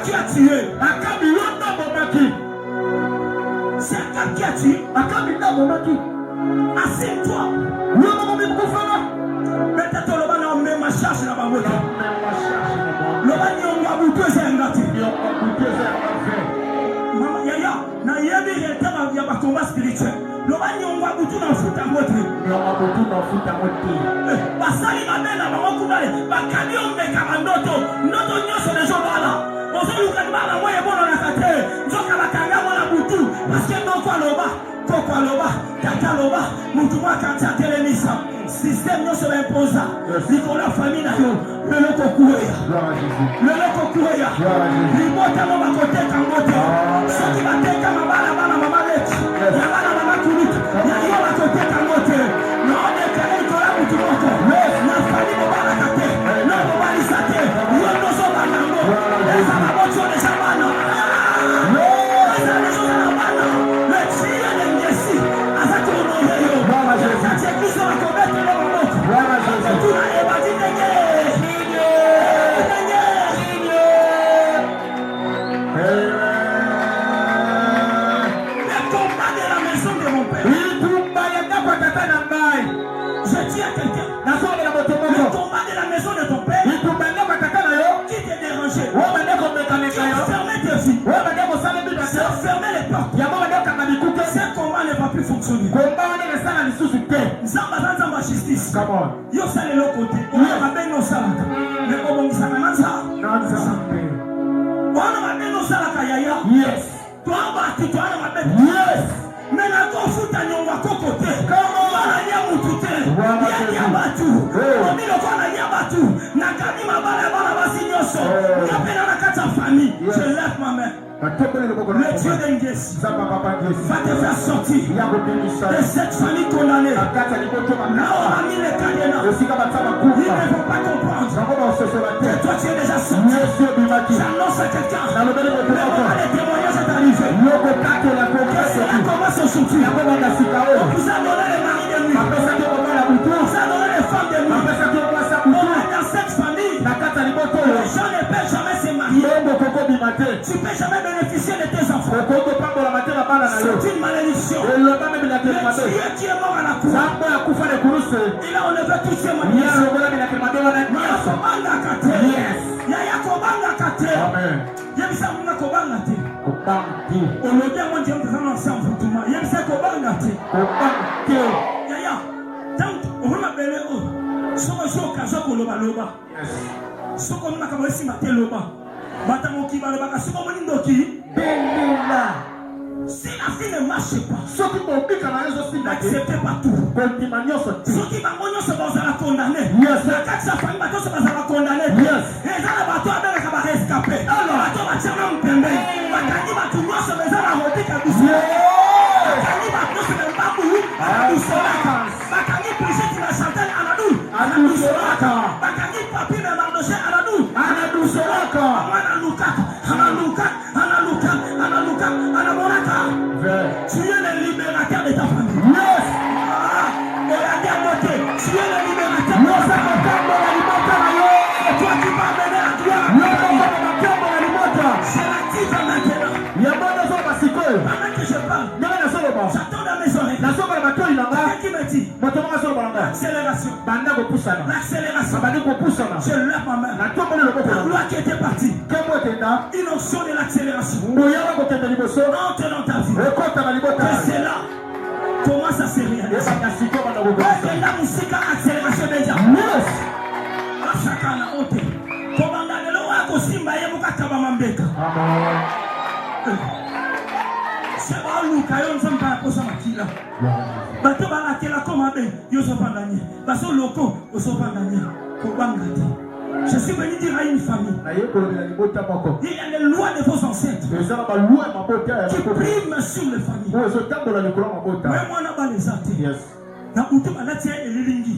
B: qui a tué. C'est Akab qui a tué. Assieds-toi. Peut-être le ban a même ma charge là-bas. Le ban y a beaucoup de ngati. Maman yaya, na yebi rete ma via ba combat spirituel. Le ban y a beaucoup de foot à montrer. Basali ma belle maman kubale. Ba kali on me kamandoto. Noto nyoso les gens là. On se loue quand même moi et bon on a caté. Nzoka ba kanga mona butu. Parce que non quoi loba. Koko loba, kaka loba, mutuma kanta telemisa. Système non se imposa. Nicolas famille na yo, le loko kuya. Le loko kuya. Limota no bakote kangote. Soki bateka mabala bala mama leti. Ya bala mama kulut. Ya yo bakote kangote. No de kale kola mutumoko. Na famille no bala kate. No no bali sate. Yo no so banango. Esa mabocho de sabana. Esa de so sabana.
D: Come on.
B: Yo sale le côté. On va bien nos salaka. Mais on va s'en aller ça. On va bien nos salaka yaya.
D: Yes.
B: Toi va tu va bien.
D: Yes.
B: Mais la confuta on va côté. Comment on va aller mutute. Ya batu. On dit le va aller batu. Na kani mabala bala basinyoso. Ya pena na kata famille. Je lève ma main. Le Dieu d'Engesi va te faire sortir de cette famille condamnée. Là on a mis les cadenas. Ils ne vont pas comprendre que toi tu es déjà sorti. J'annonce à quelqu'un. Les témoignages est arrivé. Que cela commence aujourd'hui. On vous a donné les maris de nuit. On vous a donné les femmes de nuit. On est dans cette famille. Les gens ne peuvent jamais se marier. Tu ne peux jamais bénéficier de tes enfants. C'est une malédiction. Le Dieu qui est mort à la croix. Il a enlevé tous ces maladies. Si la fille ne marche pas, n'acceptez pas tout. Ceux qui vont la condamner. La carte sa famille va condamner. Et ça la bateau va rescaper. Alors, bateau va tirer un pembe. Bakani va tout voir ce maison à rôder kaboussou. Bakani va tout se mettre babou. Anadou solaka. Bakani Brigitte va chanter Anadou. Anadou solaka. Bakani papi me mardoché Anadou. Anadou solaka. Analuka. Analuka. Analuka. Analuka. Anamoraka. Tu es le libérateur de ta famille. Yes. Regardez à côté. Tu es le libérateur. Non, ça ne peut pas c'est toi qui vas mener la gloire. C'est l'actif maintenant. Pendant que je parle, j'attends dans mes oreilles. Quelqu'un qui me dit l'accélération. L'accélération. Je lève ma main. La gloire qui était partie. Une option de l'accélération. Entre dans ta vie. Et c'est là. Comment ça s'est réalisé? Et la musique à accélération déjà. Sakana ote kobanga lelo wako simba ye mukataba mambeka seba luka yo nzamba kosa makila bato balakela koma be yo so pandanye baso loko oso pandanye kobanga te. Je suis venu dire à une famille. Il y a les lois de vos ancêtres qui priment sur les familles. Mais moi n'a pas les athées. Na utu balatia elilingi.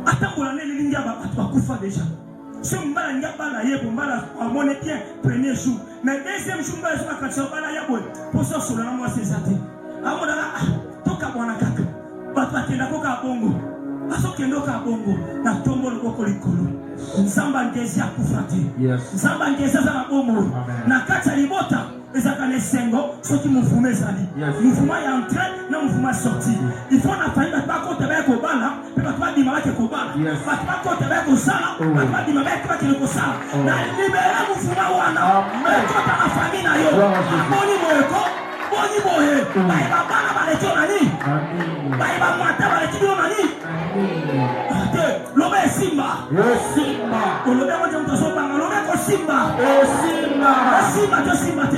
B: Attends, les lignes à Koufa déjà. Si on va à mon bien, premier jour. Mais deuxième jour, on va quand on va à pour ça, sur le nom de ces athées. À mon avis, tout à bon attaque. Papa, tu n'as pas bongo. Azokendo ka bongo na tombo loboko likolo. Nzamba ngezi akufa te. Nzamba ngezi aza na bomo. Na kati ya libota ezaka lesengo soki mouvement ezali. Mouvement ya entrée na mouvement sortie. Il faut na famille ba côté ba ko bala, pe ba ba di mama ke ko bala. Ba ba côté ba ko sala, ba ba di mama ke ba ke ko sala. Na libérer mouvement wana. Amen. Ko ta na famille na yo. Boni moeko, boni mohe. Ba ba bana ba le tonani. Amen. Ba ba mata ba le tonani. Lobe Simba. Simba. Lobe mo jom to so banga. Lobe ko Simba. Simba. Simba to Simba te.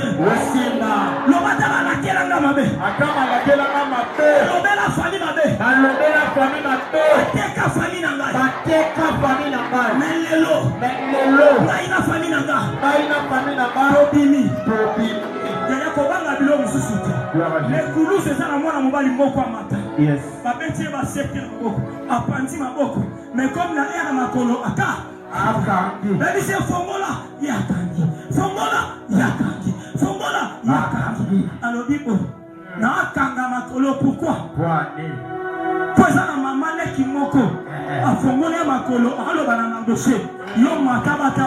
B: Simba. Lobe ta la kela ngamabe. Akama la kela ngamabe. Lobe la famille mabe. Lobe la famille mabe. Teka famille nanga. Teka famille nanga. Melelo. Melelo. Baina famille nanga. Baina famille nanga. Tobimi. Tobimi. Yaya ko banga bilo mususu te. Le kulu c'est ça na mwana mobali moko amata. Yes. Babeti ba secteur moko. Apandi maboko. Mais comme na era makolo aka baby c'est fongola yakangi fongola yakangi fongola yakangi alors bibo na kanga makolo pourquoi na mama neki moko afongola makolo aloba na ndoshe yo matabata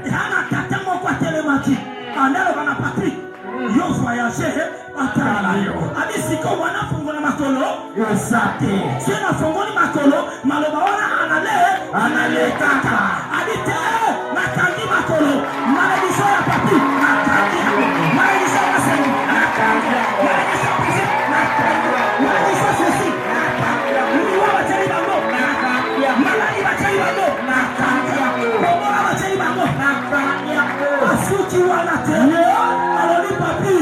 B: yana tata moko telemaki andalo bana Patrick yo voyager atala yo abi siko wana fongola makolo yosate sina fongoli makolo maloba wana anale kaka abite makangi makolo malediso ya papi makangi malediso ya senu makangi malediso pisi makangi malediso sesi makangi niwa bateli bango makangi maladi bateli bango makangi bongola bateli bango makangi asuki wana te aloli papi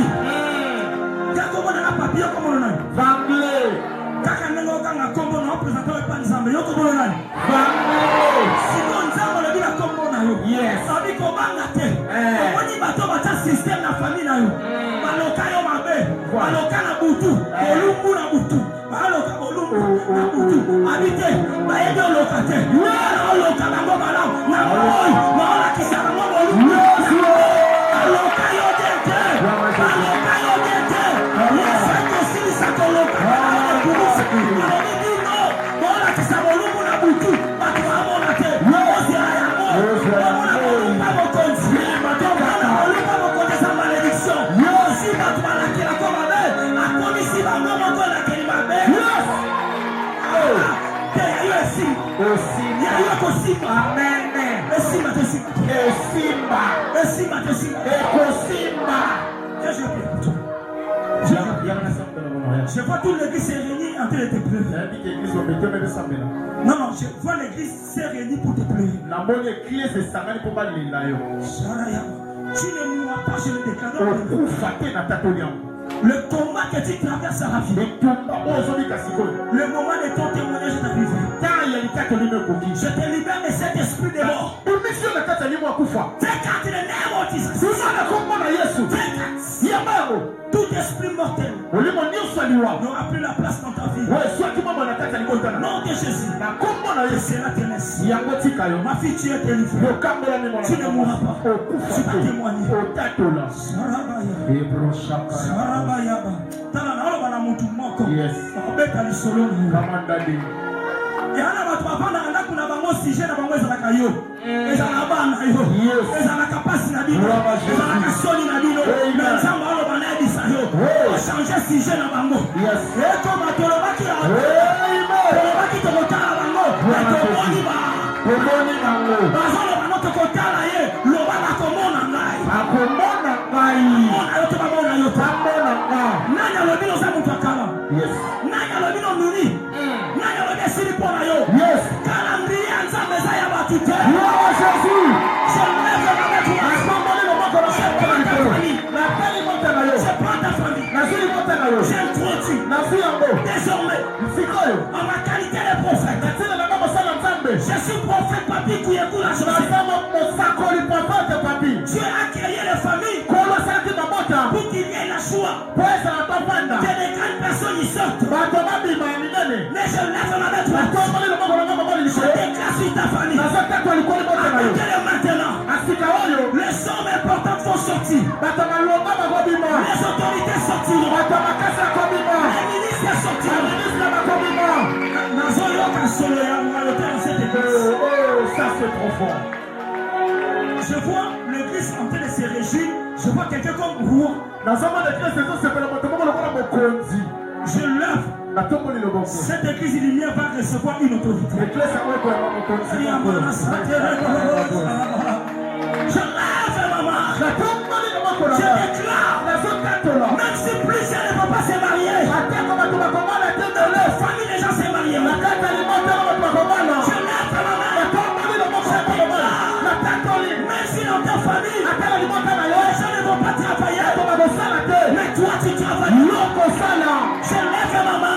B: kako na papi yako mona vangle kaka nengo kanga kombo na representer le pan zambe yoko mona nani vangle siko nzambo le bila kombo na yo yes sabi ko banga te omoni bato bata system na famille na yo baloka yo mabe baloka na butu olumbu na butu baloka olumbu na butu abite baede oloka te oloka bango bala na boy na kisa na olumbu aloka yo dente aloka yo dente yes I sa koloka bona kisa volumu na butu batu amona te ozi aya mo bona volumu pa mokonzi bona volumu pa mokonzi sa malédiction si batu balakela ko mabe akomisi bango moko elakeli mabe te yayo esimba yayo ekosimba amen esimba tesimba esimba tesimba ekosimba je prie pour toi. Je vois toute l'église s'est réunie en train de te pleurer. Non, je vois l'église s'est réunie pour te pleurer. Tu ne mourras pas, je le déclare. Le combat que tu traverses à la vie. Le moment de ton témoignage est arrivé. Je te libère de cet esprit de mort. Take out the name of Jesus. Take out. Tout esprit mortel n'aura plus la place dans ta vie. Nom de Jésus. Tu seras ténèbre. Ma fille, tu es délivrée. Tu ne mourras pas. Tu vas témoigner. Sarabayaba. Tanana na mutu moko. Abeta lisolo. Yana batu bavanda anda kuna bango sujet na bango ezalaka yo. Ezala bana yo. Ezala kapasi na bino. Ezala kasoni na bino. Na nzambo alo bana ebisa yo. O changer sujet na bango. Eko batolo baki la. Tolo baki to kotala bango. Tomoni ba. Tomoni bango. Bazolo bango to kotala ye. Loba na komona ngai. Akomona ngai. Mona yo to bamona yo. Bamona ngai. Nanya lobino za mutu akala. Yes. Nanya lobino nuni. Nanya lobino siri pona yo. Yes. Calendrier ensemble ça ya batu te. Gloire à Jésus. Je lève ma main pour assemble le mot de la famille. La famille monte na yo. Je prends ta famille. La famille monte na yo. J'introduis. La famille en haut. Désormais. Sikoyo. En ma qualité de prophète. Je suis prophète papi kuyekula chose. Tu as créé les familles. Pour qu'il y ait la choix. Que des grandes personnes y sortent. Mais je lève ma main droite. Je déclare sur ta famille. Maintenant. Les hommes importants vont sortir. Les autorités sortiront. Les ministres sortiront.
D: fond.
B: Je vois l'église en train de se réjouir. Je vois quelqu'un comme roi. Je lève. Cette église lumière va recevoir une autorité. Je lève, maman. Je déclare. Même si plusieurs ne vont pas se marier. La famille des gens s'est mariée. Je lève, maman. Je déclare. Même si dans ta famille, les gens ne vont pas travailler. Mais toi tu travailles. Je lève, maman.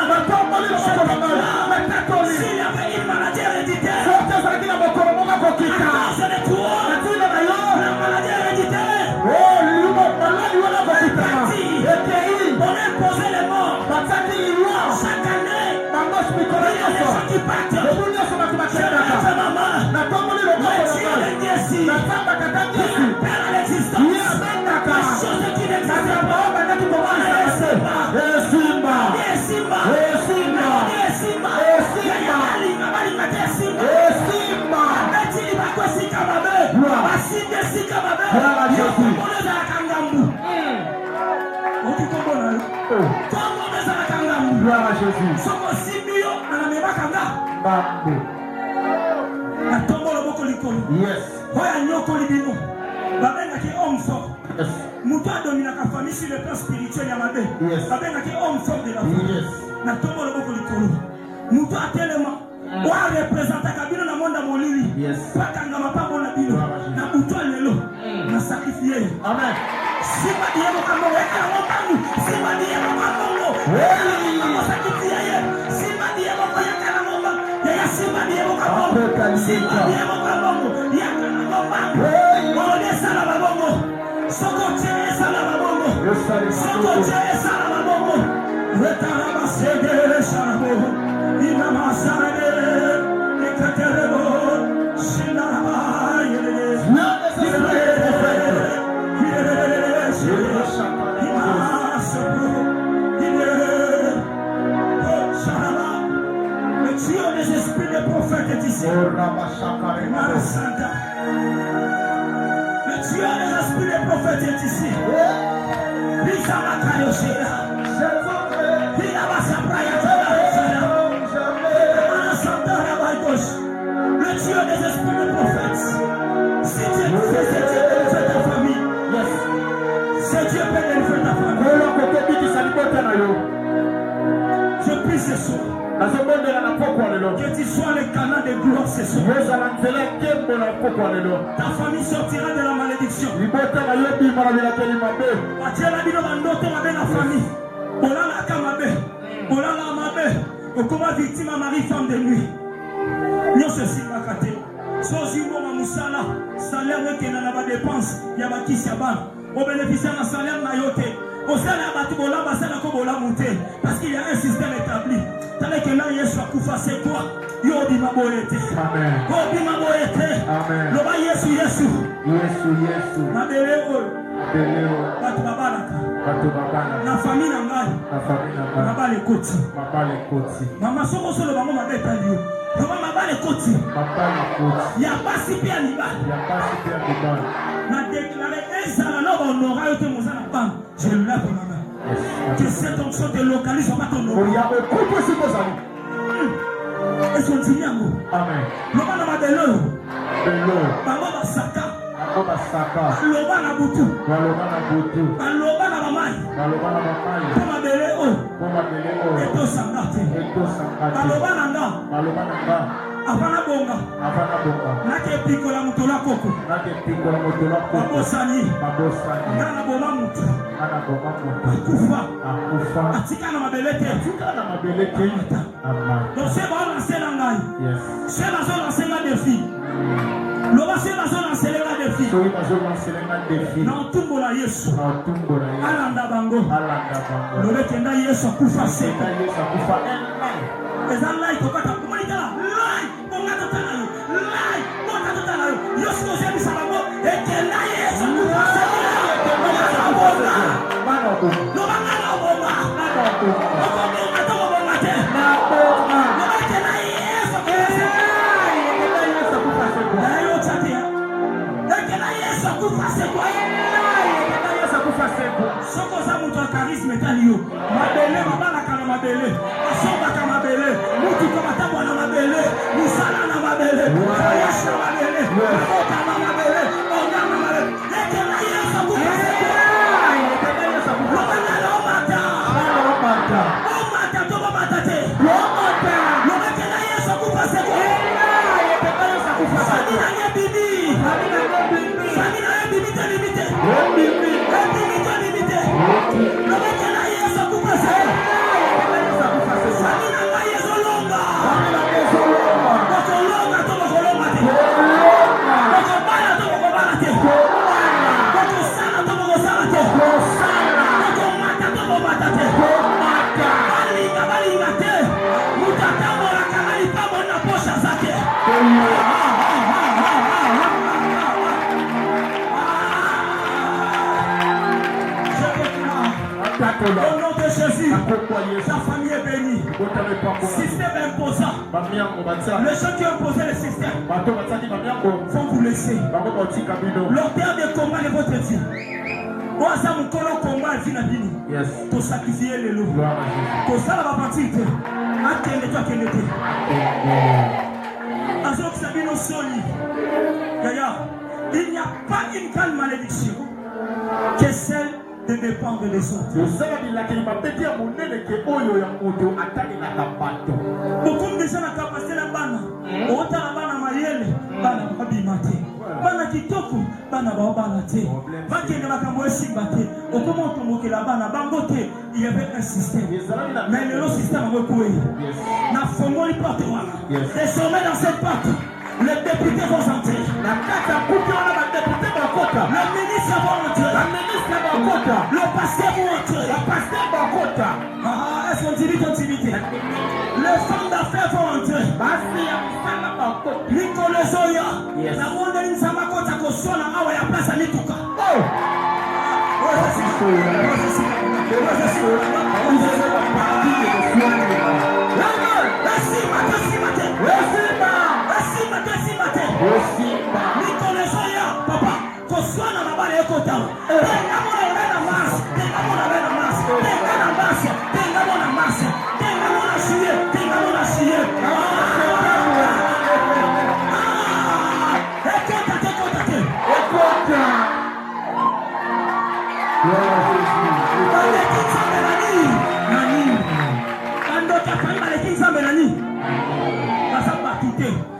B: S'il y avait une maladie héréditaire, à cause de toi, la maladie héréditaire, on a imposé les morts. Chaque année, il y a des gens qui partent. Je lève, maman. Le Dieu de Dieu, qui appelle à l'existence la chose qui n'existe pas. Mouton domine la famille sur le plan spirituel. Homme fort de la famille. Na tombo le boko likolo. Mouton a tellement. Wa représenter kabino na monde molili. Pakanga mapambo na bino. Na mouton lelo. Na sacrifier. Amen. Simba diemo kamo weka ngopangu. Simba diemo kamo. Kamo sacrifier. Simba diemo koyaka na ngomba. Ya simba diemo kamo. Simba diemo kamo. Ya kana ngomba. Ole sala babongo. Soko tene sala babongo. Soko tene sala babongo. Retaraba segere sharabo. Inama sarade. Ikaterebo. Shinaraba yele. Le Dieu des esprits des prophètes est ici. Le Dieu des esprits des prophètes est ici. Le Dieu des esprits des prophètes. Si Dieu fait ta famille, c'est Dieu peut faire ta famille. Je prie ce soir. Que tu sois le canal de gloire ce soir. Ta famille sortira de la malédiction. Comment victime à Marie, femme de nuit. Nous ceci ma kate. Sozi moma musala, salaire que na ba dépense, ya ba kisaba. Au bénéficiaire na salaire na yote. Au salaire ba tubola ba sala ko bola monter parce qu'il y a un système établi. Tandis que là Yesu akufa c'est quoi? Yo di maboyete. Amen. Yo di maboyete. Amen. Lo ba Yesu. Yesu. Na beleo. Batu babalaka. Na famille na ngai. Na bale koti. Mama soko solo bango mabeta liyo. Mama mabale koti. Ya pasi pia ni ba. Na déclarer ezala no honora yote mozana bang. Je lève ma main. Que cette onction te localise pas ton nom. Et son dinyango. Amen. Loba na mabelo. Bango basaka. Loba na butu. Loba na mamai. Poma bele o. Eto sangate. Loba na nga. Avana bonga. Nake pikola mutola koko. Babosani. Nana boma mutu. Akufa. Atika na mabelete. Donc c'est bon lancer la ngai. C'est la zone lancer la défi. Loba c'est la zone lancer la défi. Non tumbo la Yesu. Alanda bango. Lobe kenda Yesu akufa se. Eza light okata kumalika la. Light bonga totala. Light bonga totala. Yesu ko zebi sabango ekenda Yesu akufa se. Loba ngana bonga. Loba kenda Yesu akufa se. mabele. Asobaka mabele. Mutuka matabo na mabele. Musala na mabele. Voyage na mabele. Maboka na mabele. Onga na mabele. Lekela Yesu kupase. Lomana lomata. Omata toba matate. Lomata. Lomekela Yesu kupase. Famina ye bibi. Famina ye bibi te limite. Limite limite. Lomekela Yesu kupase. Famina nga Yesu longa. Boko longa to boko longa te. Boko bala to boko bala te. Boko sala to boko sala te. Boko mata to boko mata te. Balinga balinga te. Mutatambo la kamali pabo na posha zake. Au nom de Jésus, ta famille est bénie. Système imposant. Les gens qui ont imposé le système vont vous laisser. L'auteur des combats de votre vie. Oza mukolo combat vina bini. To sacrifier les loups. To sala ba partir. Akende to akende te. Azok sabino soli. Yaya, il n'y a pas une grande malédiction que celle de dépendre des autres. Beaucoup de gens n'ont pas passé la banne. Autant la banne marielle, banne abimate. Banne kitoko, banne baobalate. Vakene makambo simbate. Au comment on moque la banne bangote, il y avait un système. Mais le système a recouru. Na fongoli porte wala. Désormais dans cette porte, les députés vont entrer. La carte a coupé la député Bakota. Le ministre va entrer. La ministre Bakota. Le pasteur va entrer. Le pasteur Bakota. Est-ce qu'on dit continuité? Les femmes d'affaires vont entrer. Nicolas Zoya. La monde de l'Insamakota Kosona Awa ya place à Nituka. Papa, Koswana Mabale Ekota.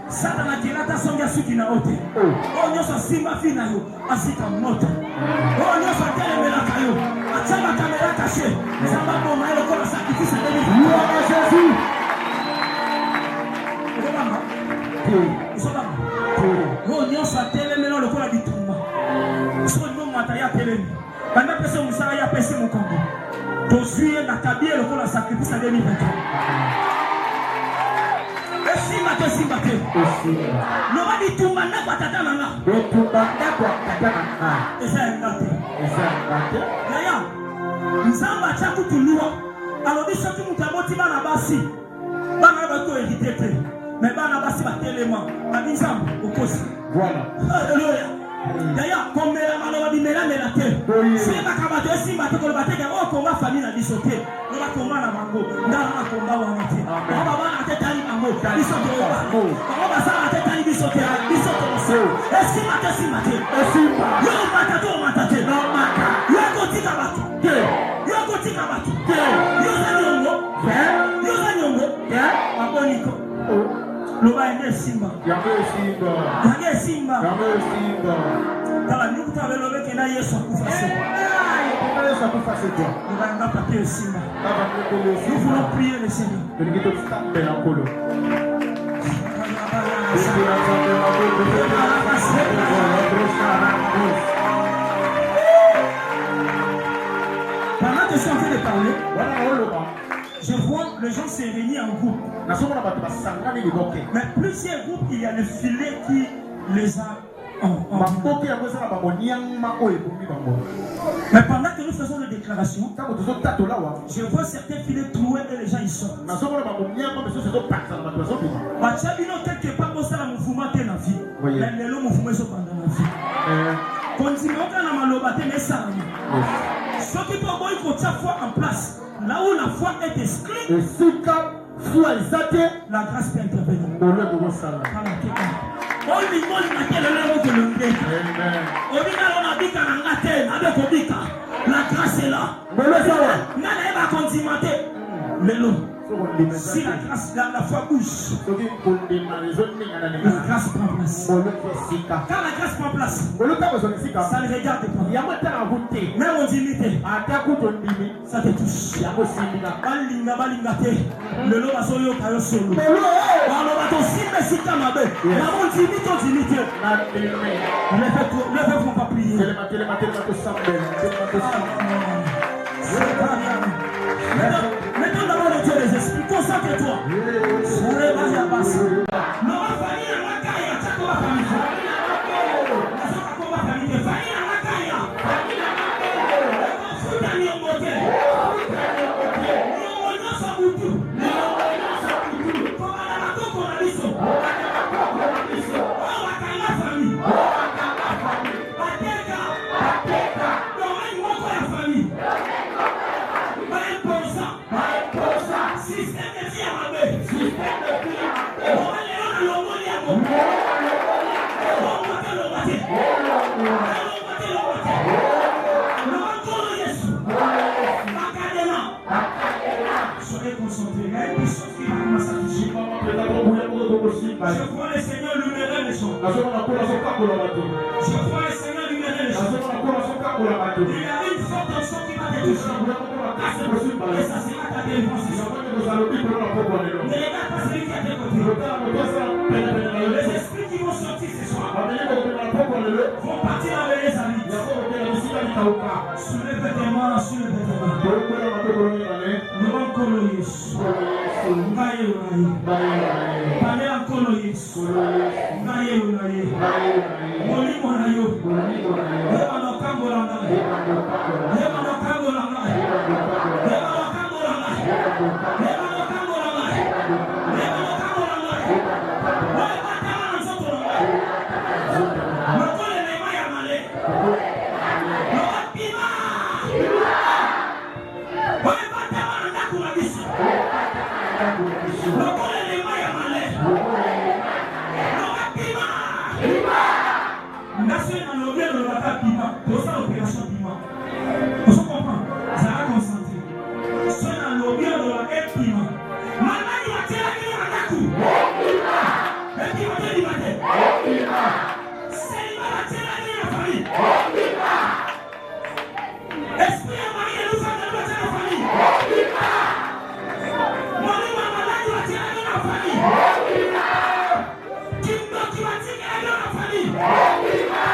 B: Satana kilata songa suki na ote. Onyo sa simba fina yo asika moto. Onyo sa tele melaka yo. Achama kamera caché. Samba boma yo kola sacrifice de Jésus. Onyo sa tele melo lokola bitumba. So ndo mataya tele. Banda pesa musara ya pesa mukongo. Tozuye na kabie lokola sacrifice de Jésus. Simbate. Nobody to Manapatana. Yaya, Nzamba Chaku to Lua. Alors, this is Mutamoti Banabasi. Banabato hérité. Mais Banabasi va tellement. Abisam, au poste. Voilà. Alléluia. D'ailleurs, comme la malheur dit Mela Melate, c'est ma cabato, si ma toko le batega, oh, combat famille a dissoté. On va combat la mango, dans la combat ou en entier. On va voir la tête à l'imamo, dissoté au bas. On va voir la tête à l'immoté, dissoté au sol. Et si ma tête, si ma tête, yo matato, matate, non mata, yo koti kabatu, yo koti kabatu, yo zanyongo, aboniko. Loba ene simba. Yage simba. Kala nukuta velobe kena Yesu akufase. Yesu akufase toi. On va papier simba. Nous voulons prier le Seigneur. Pendant que je suis en train de parler, je vois les gens se réunir en groupe. Mais plusieurs groupes, il y a le filet qui les a Mais pendant que nous faisons les déclarations, je vois certains filets troués et les gens ils sortent. Quelque part pour ça, le mouvement est la vie. Mais le mouvement est pendant la vie. Continuons à la malobaté, mais ça. Ce qui peut avoir une foi en place. Là où la foi est exclu,
D: Et si quand foi est
B: la grâce peut intervenir.
D: au lieu de vos salles.
B: Amen. La grâce est là. Si la grâce, la foi bouge, la grâce prend place. Quand la grâce prend place, ça ne regarde pas. Même en dignité, ça te touche. Balinga, balinga te. Le lot va soyo kayo solo. Alors va ton signe si kamabe. La mon dignité. Ne font pas prier. Maintenant d'abord le Dieu des esprits, concentre-toi. Soyez concentrés. Il y a une puissance qui va commencer à toucher. Je vois le Seigneur libérer les gens. Je vois le Seigneur libérer les gens. Il y a une forte tension qui va te toucher. Et ça sera ta délivrance. Ne regarde pas celui qui est à tes côtés. Les esprits qui vont sortir ce soir vont partir avec les amis. Soulève tes mains, soulève tes mains. Nous allons Yesu. Ngaye unaye. Pale ankolo Yesu. Ngaye unaye. Molimo na yo. Hema no kango la ngaye. Hema no kango la ngaye. Hema no kango la ngaye. Hema no kango la ngaye. Hema no kango la ngaye. Wale batama na nzoto la ngaye. Makole na ima ya male. Pima. Wale batama na ndaku na biso. Makole na ima ya male. Pima. Nation dans le bien de la pima. Pour ça l'opération pima. Vous comprenez? Ça va concentrer. Soit dans le bien de la pima. Maman il va tirer qui va d'acoup. Pima. Et qui va te libérer. Pima. C'est il va tirer qui va famille. Pima. Esprit à Marie nous fait de la famille. Pima. Maman il va tirer qui va famille. Pima. Kimbo qui va tirer qui va famille. Pima.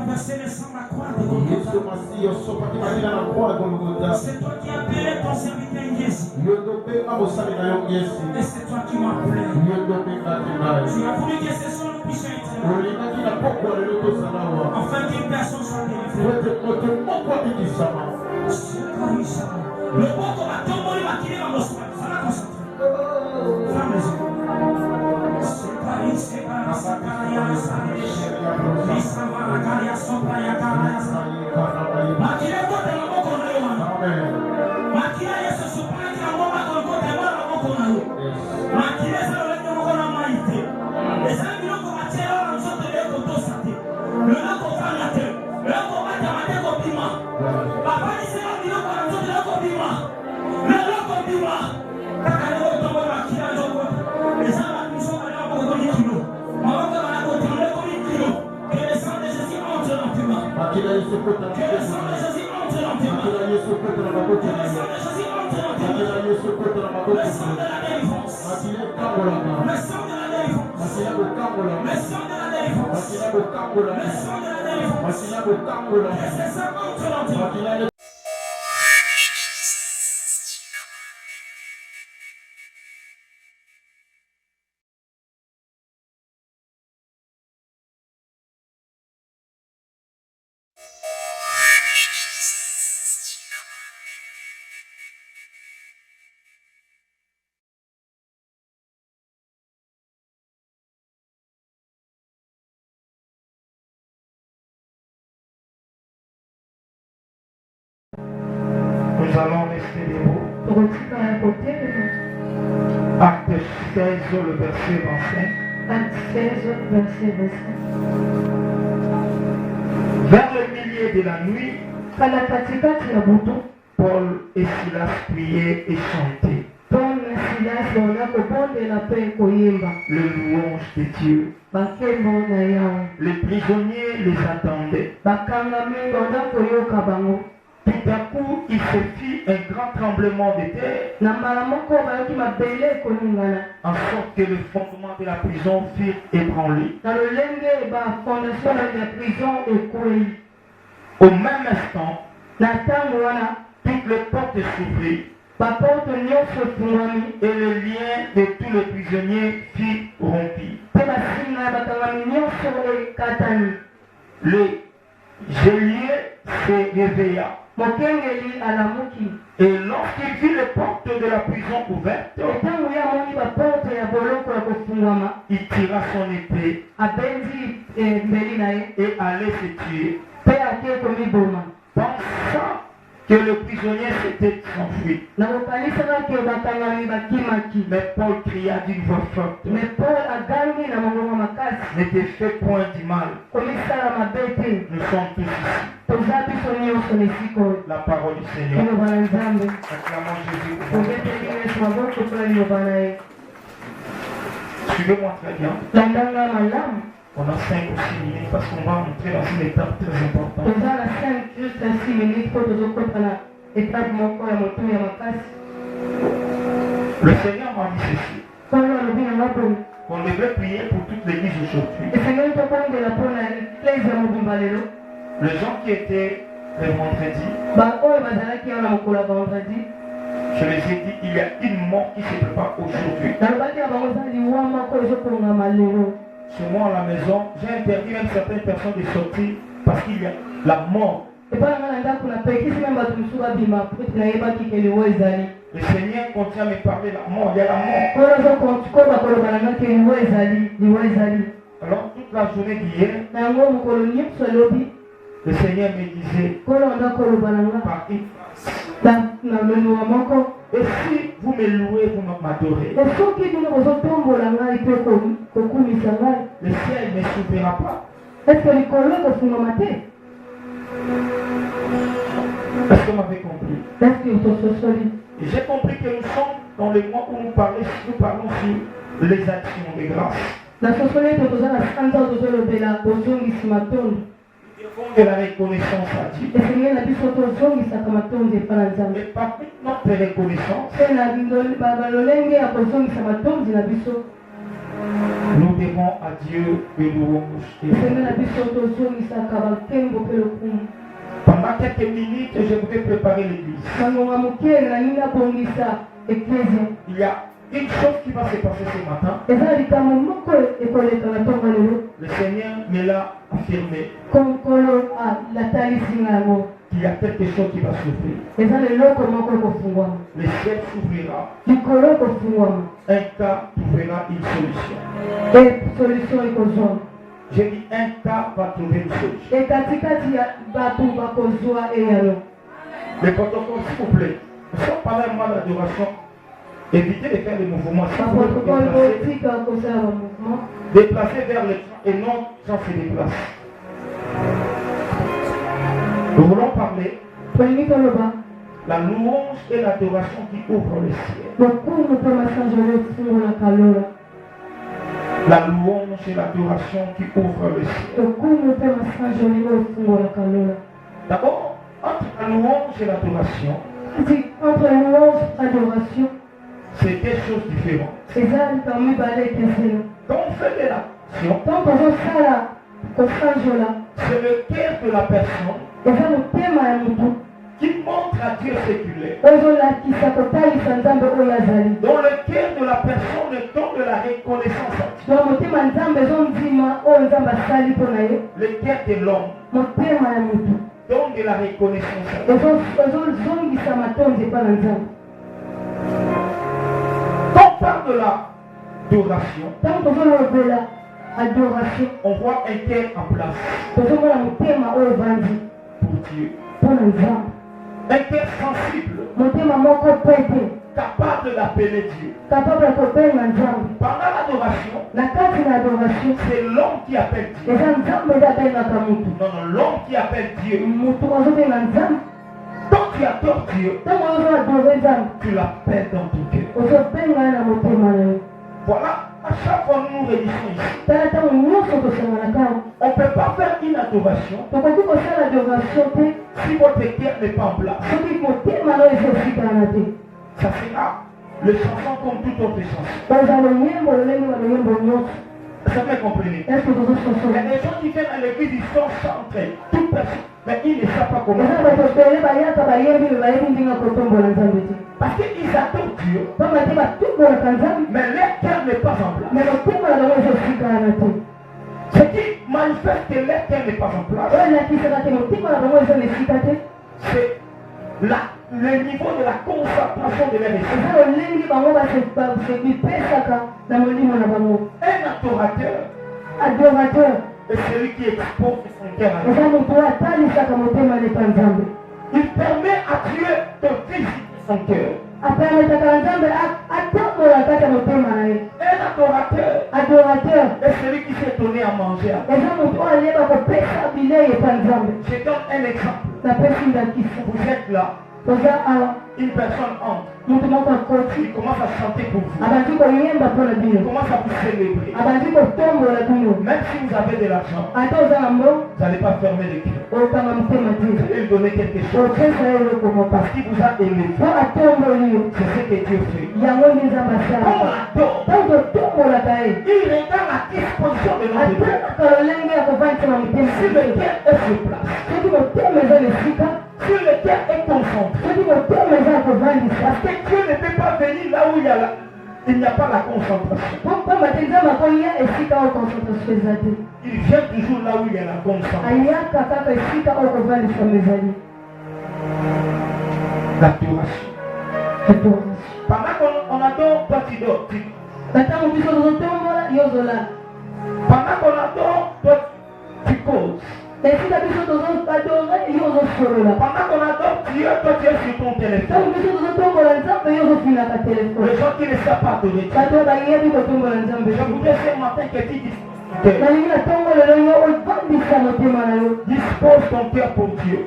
B: versé le sang à la croix de Golgotha. C'est toi qui as appelé ton serviteur Jésus. Et c'est toi qui m'as appelé. Tu as voulu que ce soit nous puissions être afin qu'une personne soit délivrée. Le boko va tomber, va tirer dans le sol. Ça va concentrer. Ferme les yeux. C'est Paris, c'est Paris, c'est Paris, c'est
E: Nous allons rester debout. Acte 16, le verset 25.
F: Acte 16, verset 25.
E: Vers le milieu de la nuit, Paul et Silas priaient et chantaient le louange de Dieu. Les prisonniers les attendaient. Tout à coup, il se fit un grand tremblement de terre, en sorte que le fondement de la prison fut ébranlé. Au même instant, toutes les portes s'ouvrirent et le lien de tous les prisonniers fut rompu. Le geôlier se réveilla. Et lorsqu'il vit les portes de la prison ouvertes, il tira son épée et allait se tuer, pensant que le prisonnier s'était enfui. Mais Paul cria d'une voix forte: ne te fais point du mal. Nous sommes tous ici. La parole du Seigneur. Acclamons Jésus. Suivez-moi très bien. On a 5 ou 6 minutes parce qu'on va entrer dans une étape très importante. Le Seigneur m'a dit ceci: qu'on devrait prier pour toute l'église aujourd'hui. Les gens qui étaient le vendredi, je les ai dit, il y a une mort qui se prépare aujourd'hui. Chez moi à la maison, j'ai interdit même certaines personnes de sortir parce qu'il y a la mort. Le Seigneur continue à me parler de la mort, il y a la mort. Alors toute la journée d'hier, le Seigneur me disait par une phrase: et si vous me louez, vous m'adorez, le ciel ne s'ouvrira pas. Est-ce que vous m'avez compris? Et j'ai compris que nous sommes dans les mois où nous parlons sur les actions de grâce. De la reconnaissance à Dieu. Et parmi notre reconnaissance, Nous devons à Dieu une louange. Pendant quelques minutes, je voudrais préparer l'église. Il y a une chose qui va se passer ce matin. Le Seigneur me l'a affirmé. Il y a quelque chose qui va s'ouvrir. Le ciel s'ouvrira. Un cas trouvera une solution. J'ai dit un cas va trouver une solution. Le protocole, s'il vous plaît. Nous sommes pendant un mois d'adoration. Évitez de faire des mouvements. Déplacer vers le champ et non sans se déplacer. Nous voulons parler la louange et l'adoration qui ouvrent le ciel. La louange et l'adoration qui ouvrent le ciel. D'abord, entre la louange et l'adoration, c'est deux choses différentes. Quand on fait de l'action, c'est le cœur de la personne qui montre à Dieu ce qu'il est. Dans le cœur de la personne, le temps de la reconnaissance à Dieu. Le cœur de l'homme donne de la reconnaissance à Dieu. Quand on parle de l'adoration, on voit un cœur en place pour Dieu. Un cœur sensible, capable d'appeler Dieu. Pendant l'adoration, c'est l'homme qui appelle Dieu. Non, l'homme qui appelle Dieu. Quand tu adores Dieu, tu l'appelles dans ton cœur. Voilà, à chaque fois nous nous réunissons ici. On ne peut pas faire une adoration si votre cœur n'est pas en place. Ça sera le chanson comme toute autre chanson. Ça fait comprendre. Il y a des gens qui viennent à l'église, ils sont chantés. Toute personne. Mais ils ne savent pas comment. Parce qu'ils adorent Dieu. Mais leur cœur n'est pas en place. Ce qui manifeste que leur cœur n'est pas en place, c'est le niveau de la concentration de leur esprit. Un adorateur est celui qui expose son cœur à Dieu. Il permet à Dieu de visiter son cœur. Un adorateur est celui qui s'est donné à manger. Je donne un exemple. Vous êtes là. Une personne entre. Il commence à chanter pour vous. Il commence à vous célébrer. Même si vous avez de l'argent, vous n'allez pas fermer les cœurs. Vous allez lui donner quelque chose. Parce qu'il vous a élevé. C'est ce que Dieu fait. On l'adore. Il regarde la disposition de notre Dieu. Si le cœur est sur place, si le cœur est concentré, parce que Dieu ne peut pas venir là où il n'y a pas la concentration. Il vient toujours là où il y a la concentration. L'adoration. Pendant qu'on adore, toi tu dors. Pendant qu'on adore, toi tu causes. Pendant qu'on adore Dieu, toi tu es sur ton téléphone. Les gens qui ne savent pas adorer Dieu. Je voudrais ce matin que tu dises dispose ton cœur pour Dieu.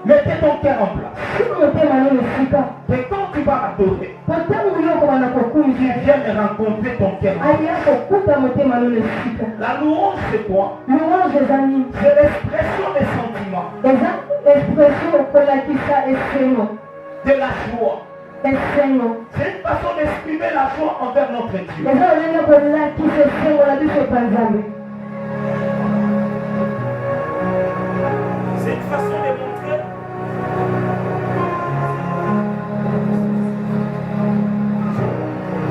E: Mettez ton cœur en place. Et quand tu vas adorer, tu viens de rencontrer ton cœur. La louange, c'est quoi? C'est l'expression des sentiments, de la joie, esengo.
D: C'est une façon d'exprimer la joie envers notre Dieu.
E: Eza olenge kolakisa esengo na biso epa Nzambe.
B: C'est une façon de montrer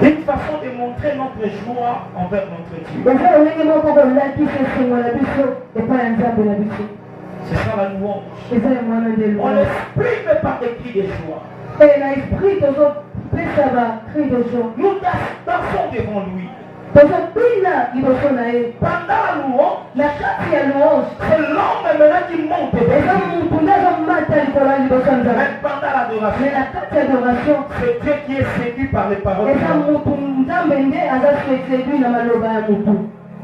D: Une façon de montrer notre joie envers notre Dieu.
E: Eza olenge moko kolakisa esengo na biso epa ya Nzambe na biso.
D: C'est ça la louange.
E: Eza ya mwana nde
D: On
E: louange.
D: l'exprime par des cris de joie.
E: Et na esprit tozopesa bakri de joie.
D: Nous dansons devant lui.
E: Tozobina liboso na ye.
D: Pendant la louange,
E: Na kati ya louange
D: c'est l'homme maintenant qui monte vers
E: eza
D: lui.
E: mutu nde azomata likolo ya liboso ya Nzambe.
D: Mais pendant l'adoration,
E: Mais na kati ya adoration
D: c'est Dieu qui est séduit par les paroles de
E: eza
D: l'homme.
E: mutu Nzambe nde aza séduit na maloba ya mutu.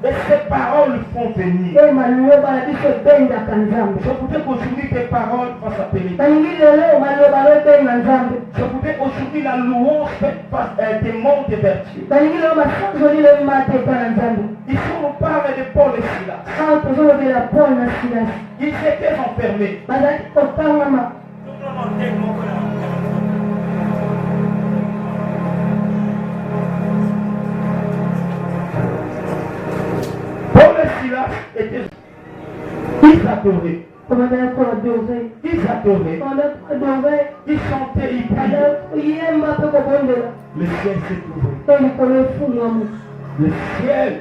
D: Et ces paroles font venir.
E: E maloba na biso ebendaka Nzambe.
D: Je voudrais qu'aujourd'hui tes paroles fassent appeler.
E: Nalingi lelo maloba lobenga Nzambe.
D: Je voudrais aujourd'hui la louange des mondes vers Dieu.
E: Nalingi lelo masanzoli lemata epa na Nzambe.
D: Ici on parle de Paul et Silas.
E: Awa tozolobela Paul na Silas.
D: Ils étaient enfermés.
E: Bazalaki kokangama.
D: Paul et Silas étaient. Ils adoraient.
E: Komandala koadore.
D: Ils adoraient.
E: Komandala koadore.
D: Ils chantaient, ils priaient.
E: Komandala koyemba mpe kobondela.
D: Le ciel s'est ouvert.
E: E likolo efungwama.
D: Le ciel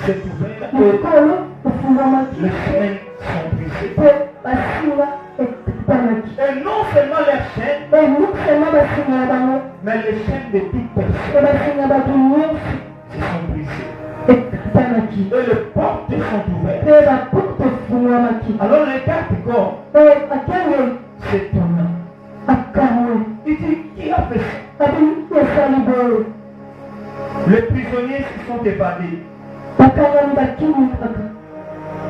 D: s'est ouvert.
E: Likolo efungwamaki.
D: Les chaînes sont brisées.
E: Mpe basinga epanaki.
D: Et non seulement les chaînes,
E: E nokisema basinga na bango.
D: mais les chaînes de toute personne
E: E basinga bato nyonso
D: se sont brisées.
E: epanaki.
D: Et les portes sont ouvertes.
E: Mpe baporte efungwamaki.
D: Alors les gardes-corps
E: E akengeli
D: s'étonnant.
E: akamwe.
D: Il dit, qui a fait ça?
E: Abi esali boye.
D: Les prisonniers se sont évadés.
E: Bakangami bakimikaka.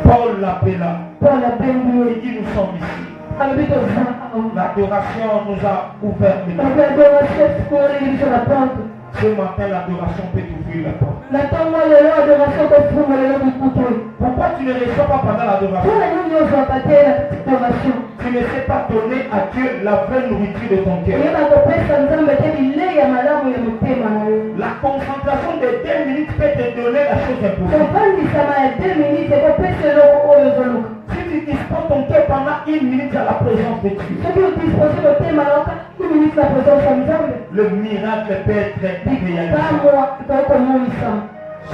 D: Paul l'appela.
E: Paul abengi ye.
D: Il dit, nous sommes ici.
E: Alobi toza awa.
D: L'adoration nous a ouvert les portes.
E: Alobi adoration efungoli biso na porte.
D: Ce matin, l'adoration peut ouvrir la porte.
E: Na ntongo lelo adoration kofunga lelo bikutu.
D: Pourquoi tu ne reçois pas pendant l'adoration?
E: Mpona nini ozwaka te na adoration?
D: Tu ne sais pas donner à Dieu la vraie nourriture de ton cœur.
E: Oyeba kopesa Nzambe te bilei ya malamu ya motema na yo.
D: La concentration de 2 minutes peut te donner la chose impossible.
E: Kofandisama ya 2 minutes ekopesa eloko oyo ozoluka.
D: Si tu disposes ton cœur pendant 1 minute à la présence de Dieu,
E: Soki odispose motema na yoka 1 minute na présence ya Nzambe.
D: le miracle peut être réalisé.
E: Bikamwa ekoki komonisama.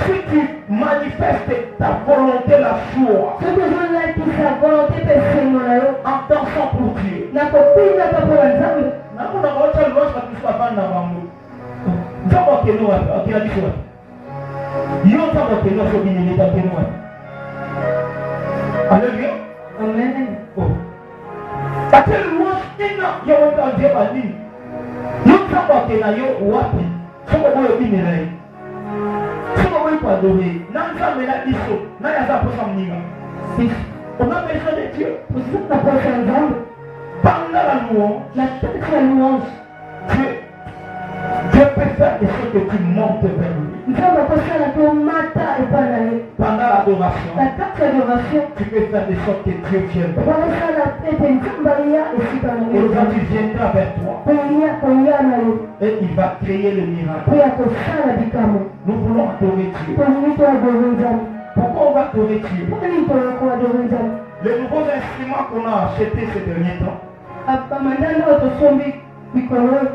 D: Si tu manifestes ta volonté, la joie,
E: Soki ozolakisa volonté mpe esengo na yo
D: en dansant pour Dieu,
E: na kopinaka mpo na Nzambe.
D: nakuna baocha louange batusu bavanda na bango. Nzambe akende wapi? Akela biso wapi? Yo nzambe akende wapi? Obineleta akende wapi? Alléluia.
E: Amen.
D: Oh. Ate louange ina yo wenda nje bandini. Yo nzambe akenda yo wapi? Soko boyo binela ye. Soko boyo adoré. Na nzambe na biso, na yaza posa mninga. On a besoin de Dieu.
E: Ozali na posa ya Nzambe.
D: Pendant la louange,
E: Na kati ya louange
D: Dieu peut faire des choses que tu montes vers lui.
E: Nzambe akosala to mata epa na ye.
D: Pendant l'adoration,
E: Na kati ya adoration
D: tu peux faire des choses que Dieu vienne vers toi.
E: okosala ete Nzambe aya esika na
D: Et
E: yo.
D: quand il viendra vers toi,
E: Koya na yo
D: et il va créer le miracle.
E: mpo ya kosala bikamwa.
D: Nous voulons adorer Dieu.
E: Tolingi toadore Nzambe.
D: Pourquoi on va adorer Dieu?
E: Mpo nini toya koadore Nzambe?
D: Les nouveaux instruments qu'on a achetés ces derniers temps,
E: bamandanda oyo tosombi mikolo oyo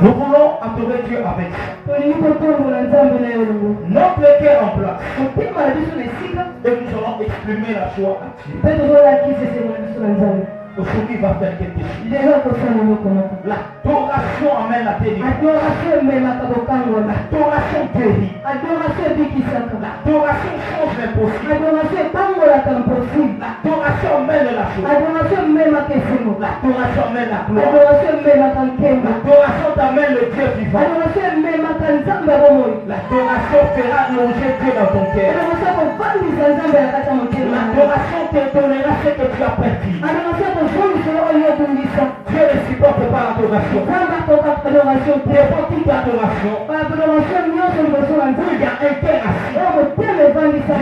D: nous voulons adorer Dieu avec ça.
E: tolingi kotombola Nzambe na yo longo.
D: Notre cœur en place.
E: motema na biso na esika
D: Et nous allons exprimer la joie à Dieu.
E: mpe tozolakisa esengo na biso na Nzambe.
D: Aujourd'hui, il va faire quelque chose.
E: Lelo akosala eloko moko.
D: L'adoration amène la délivrance.
E: Adoration ememaka kokangwana.
D: L'adoration guérit.
E: Adoration ebikisaka.
D: L'adoration change l'impossible.
E: Adoration epangolaka impossible.
D: L'adoration mène la chose.
E: Adoration ememaka esengo.
D: L'adoration mène la gloire.
E: Adoration ememaka nkemba.
D: L'adoration t'amène le Dieu vivant.
E: Adoration ememaka Nzambe ya bomoi.
D: L'adoration fera loger Dieu dans ton cœur.
E: Adoration kovandisa Nzambe na kati ya motema.
D: L'adoration te donnera ce que tu as perdu.
E: Adoration kozongisa oyo obungisa.
D: Dieu ne supporte pas l'adoration.
E: Nzambe akokaka adoration te.
D: Devant toute l'adoration,
E: adoration nyonso liboso na
D: il
E: Nzambe.
D: y a un cœur assis.
E: oyo motema evandisa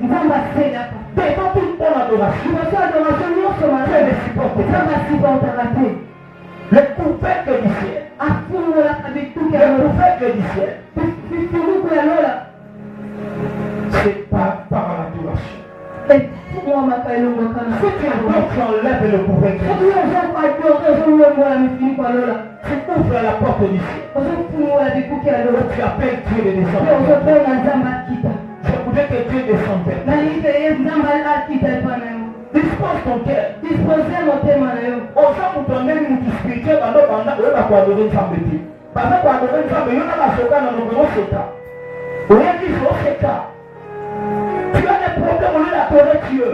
E: Nzambe asedaka.
D: Devant toute bonne adoration,
E: liboso ya adoration nyonso
D: Dieu
E: malamu
D: ne supporte pas.
E: Nzambe asupportaka te.
D: Le couvercle du ciel. Le couvercle du ciel. C'est par l'adoration. Si tu adores, tu enlèves le couvercle. Tu ouvres la porte du ciel. Tu appelles Dieu de descendre. Je voudrais que Dieu descende. Dispose ton cœur. Aux gens où ton même outil spirituel, on va adorer une femme de Dieu. Parce que pour adorer une femme de Dieu, on a choqué dans nos bureaux, c'est ça. Rien dit, c'est ça. Tu as des problèmes, on est adorer Dieu.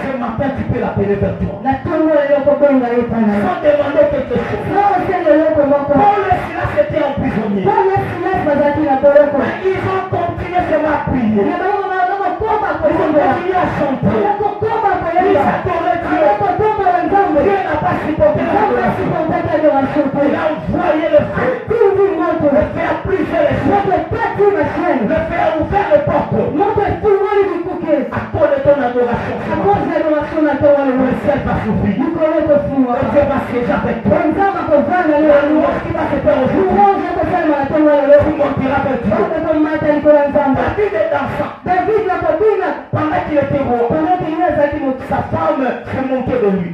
D: Ce matin, tu peux l'appeler vers toi. Sans demander quelque chose. Paul et Silas étaient emprisonnés. Mais ils ont continué seulement à prier. Ils ont continué à chanter. Ils adoraient Dieu. Dieu n'a pas supporté l'adoration. Il a envoyé le feu. Le feu a brisé les choses. Le feu a ouvert les portes. À cause de ton adoration. Le ciel va s'ouvrir. Et Dieu va siéger avec toi. La louange qui va se faire aujourd'hui. Tu monteras vers Dieu. David est dansant. Pendant qu'il était roi, sa femme s'est moquée de lui.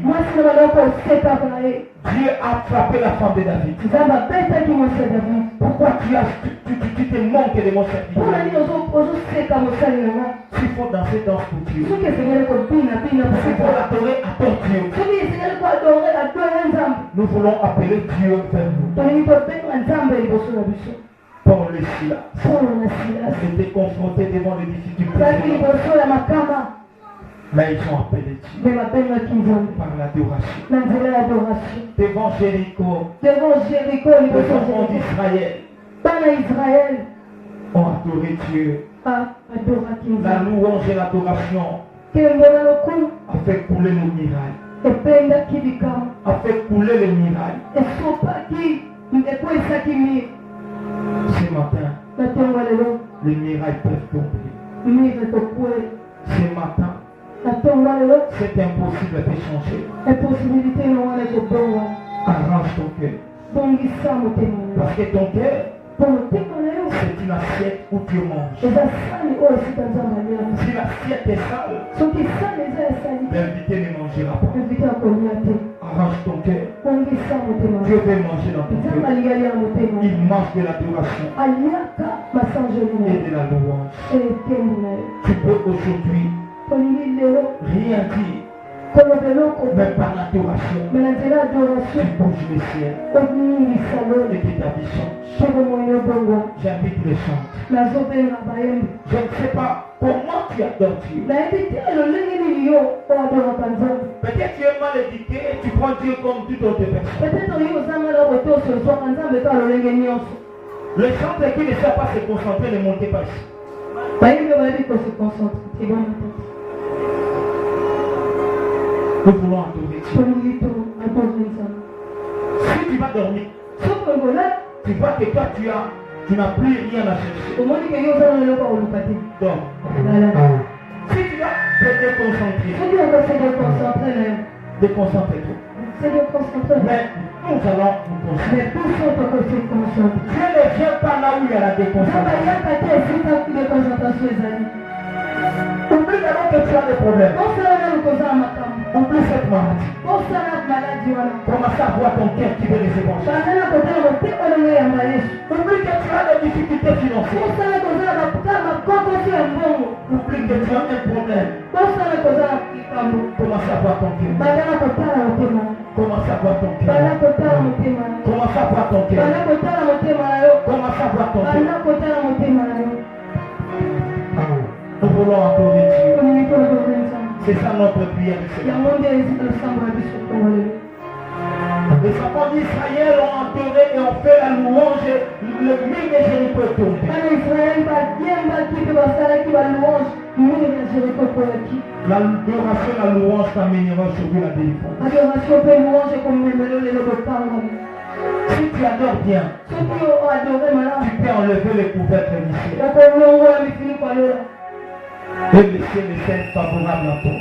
D: Dieu a frappé la femme de David. Pourquoi tu te manques de mon serviteur? S'il faut danser, danse pour Dieu. S'il faut l'adorer, adore Dieu. Nous voulons appeler Dieu vers nous. Paul et Silas étaient confrontés devant les difficultés. Mais ils ont appelé Dieu par l'adoration. Devant Jéricho, les enfants d'Israël ont adoré Dieu. La louange et l'adoration a fait couler nos mirailles. A fait couler les mirailles. Ce matin, les mirailles peuvent tomber. Ce matin, c'est impossible de changer. Arrange ton cœur. Parce que ton cœur, c'est une assiette où tu manges. Si l'assiette est sale, l'invité ne mangera pas. Arrange ton cœur. Dieu veut manger dans ton cœur. Il mange de l'adoration et de la louange. Tu peux aujourd'hui rien dire, mais par l'adoration, tu bouges le ciel et que ta vie change. J'invite les chants. Je ne sais pas comment tu adores Dieu. Peut-être tu es mal éduqué et tu prends Dieu comme toute autre personne. Les chants qui ne savent pas se concentrer ne montent pas ici. Nous voulons adorer Dieu. Si tu vas dormir, tu vois que toi tu n'as plus rien à chercher. Donc, si tu vas te concentrer, déconcentre-toi. Mais nous allons nous concentrer. Dieu ne vient pas là où il y a la déconcentration. Oublie d'abord que tu as des problèmes. Oublie cette maladie. Commence à voir ton cœur qui veut les évangiles. Oublie que tu as des difficultés financières. Oublie que tu as un problème. Commence à voir ton cœur. Commence à voir ton cœur. Commence à voir ton cœur. Commence à voir ton cœur. Nous voulons adorer Dieu. C'est ça notre prière. Les enfants d'Israël ont adoré et ont fait la louange. Le mur de Jéricho est tombé. L'adoration et la louange t'amènera sur la délivrance. Si tu adores bien, tu peux enlever les couvercles du ciel. Et laisser les scènes favorables à toi. Si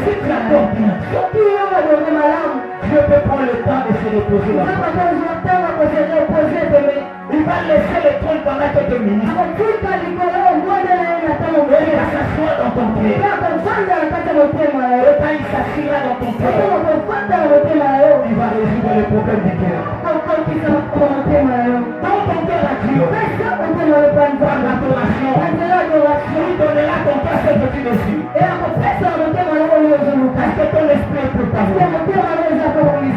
D: tu t'attends bien, Dieu peut prendre le temps de se reposer là. Il va laisser le trône pendant quelques minutes. Et il va s'asseoir dans ton cœur. Et quand il s'assiera dans ton cœur, il va résoudre le problème du cœur. Dans ton cœur à Dieu, par l'adoration, il donnera ton cœur ce que tu désires. Parce que ton esprit est préparé.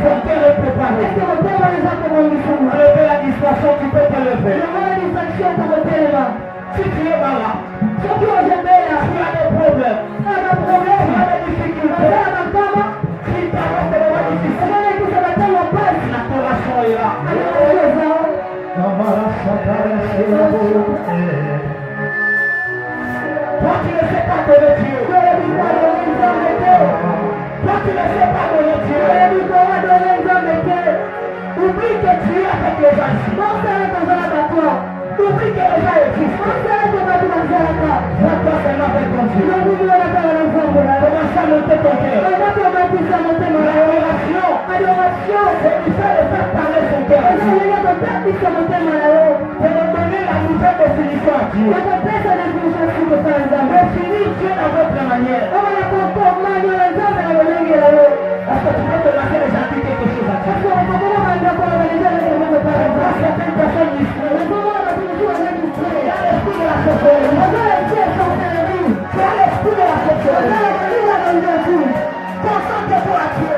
D: Ton cœur est préparé. Enlever la distraction, tu peux te lever. Si tu es malade, tu as des problèmes, tu as des difficultés, si tu as des difficultés, la adoration est là. Toi tu ne sais pas donner Dieu. Toi tu ne sais pas donner Dieu. Oublie que tu es avec les gens. Oublie que les gens existent. Va-toi seulement avec ton Dieu. Commence à monter ton cœur. L'adoration, c'est du fait de faire parler son cœur. C'est de donner la nouvelle définition à Dieu. Définis Dieu dans votre manière. Parce que tu peux te lancer les gens quelque chose à Dieu. Certaines personnes ici, il y a l'esprit de la sorcellerie. Tu as l'esprit de la sorcellerie. Concentre-toi à Dieu.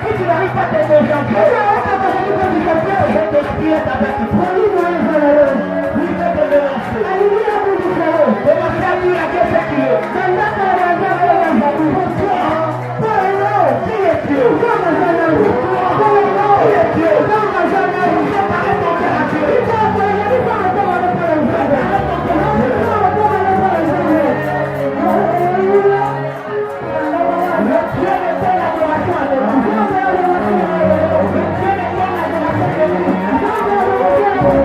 D: Si tu n'arrives pas à te concentrer, cet esprit est avec toi. Il peut te dénoncer. Commencez à dire à Dieu ce qu'il est. Qui est Dieu? Qui est Dieu? Préparez ton cœur à Dieu. Dieu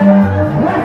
D: Voici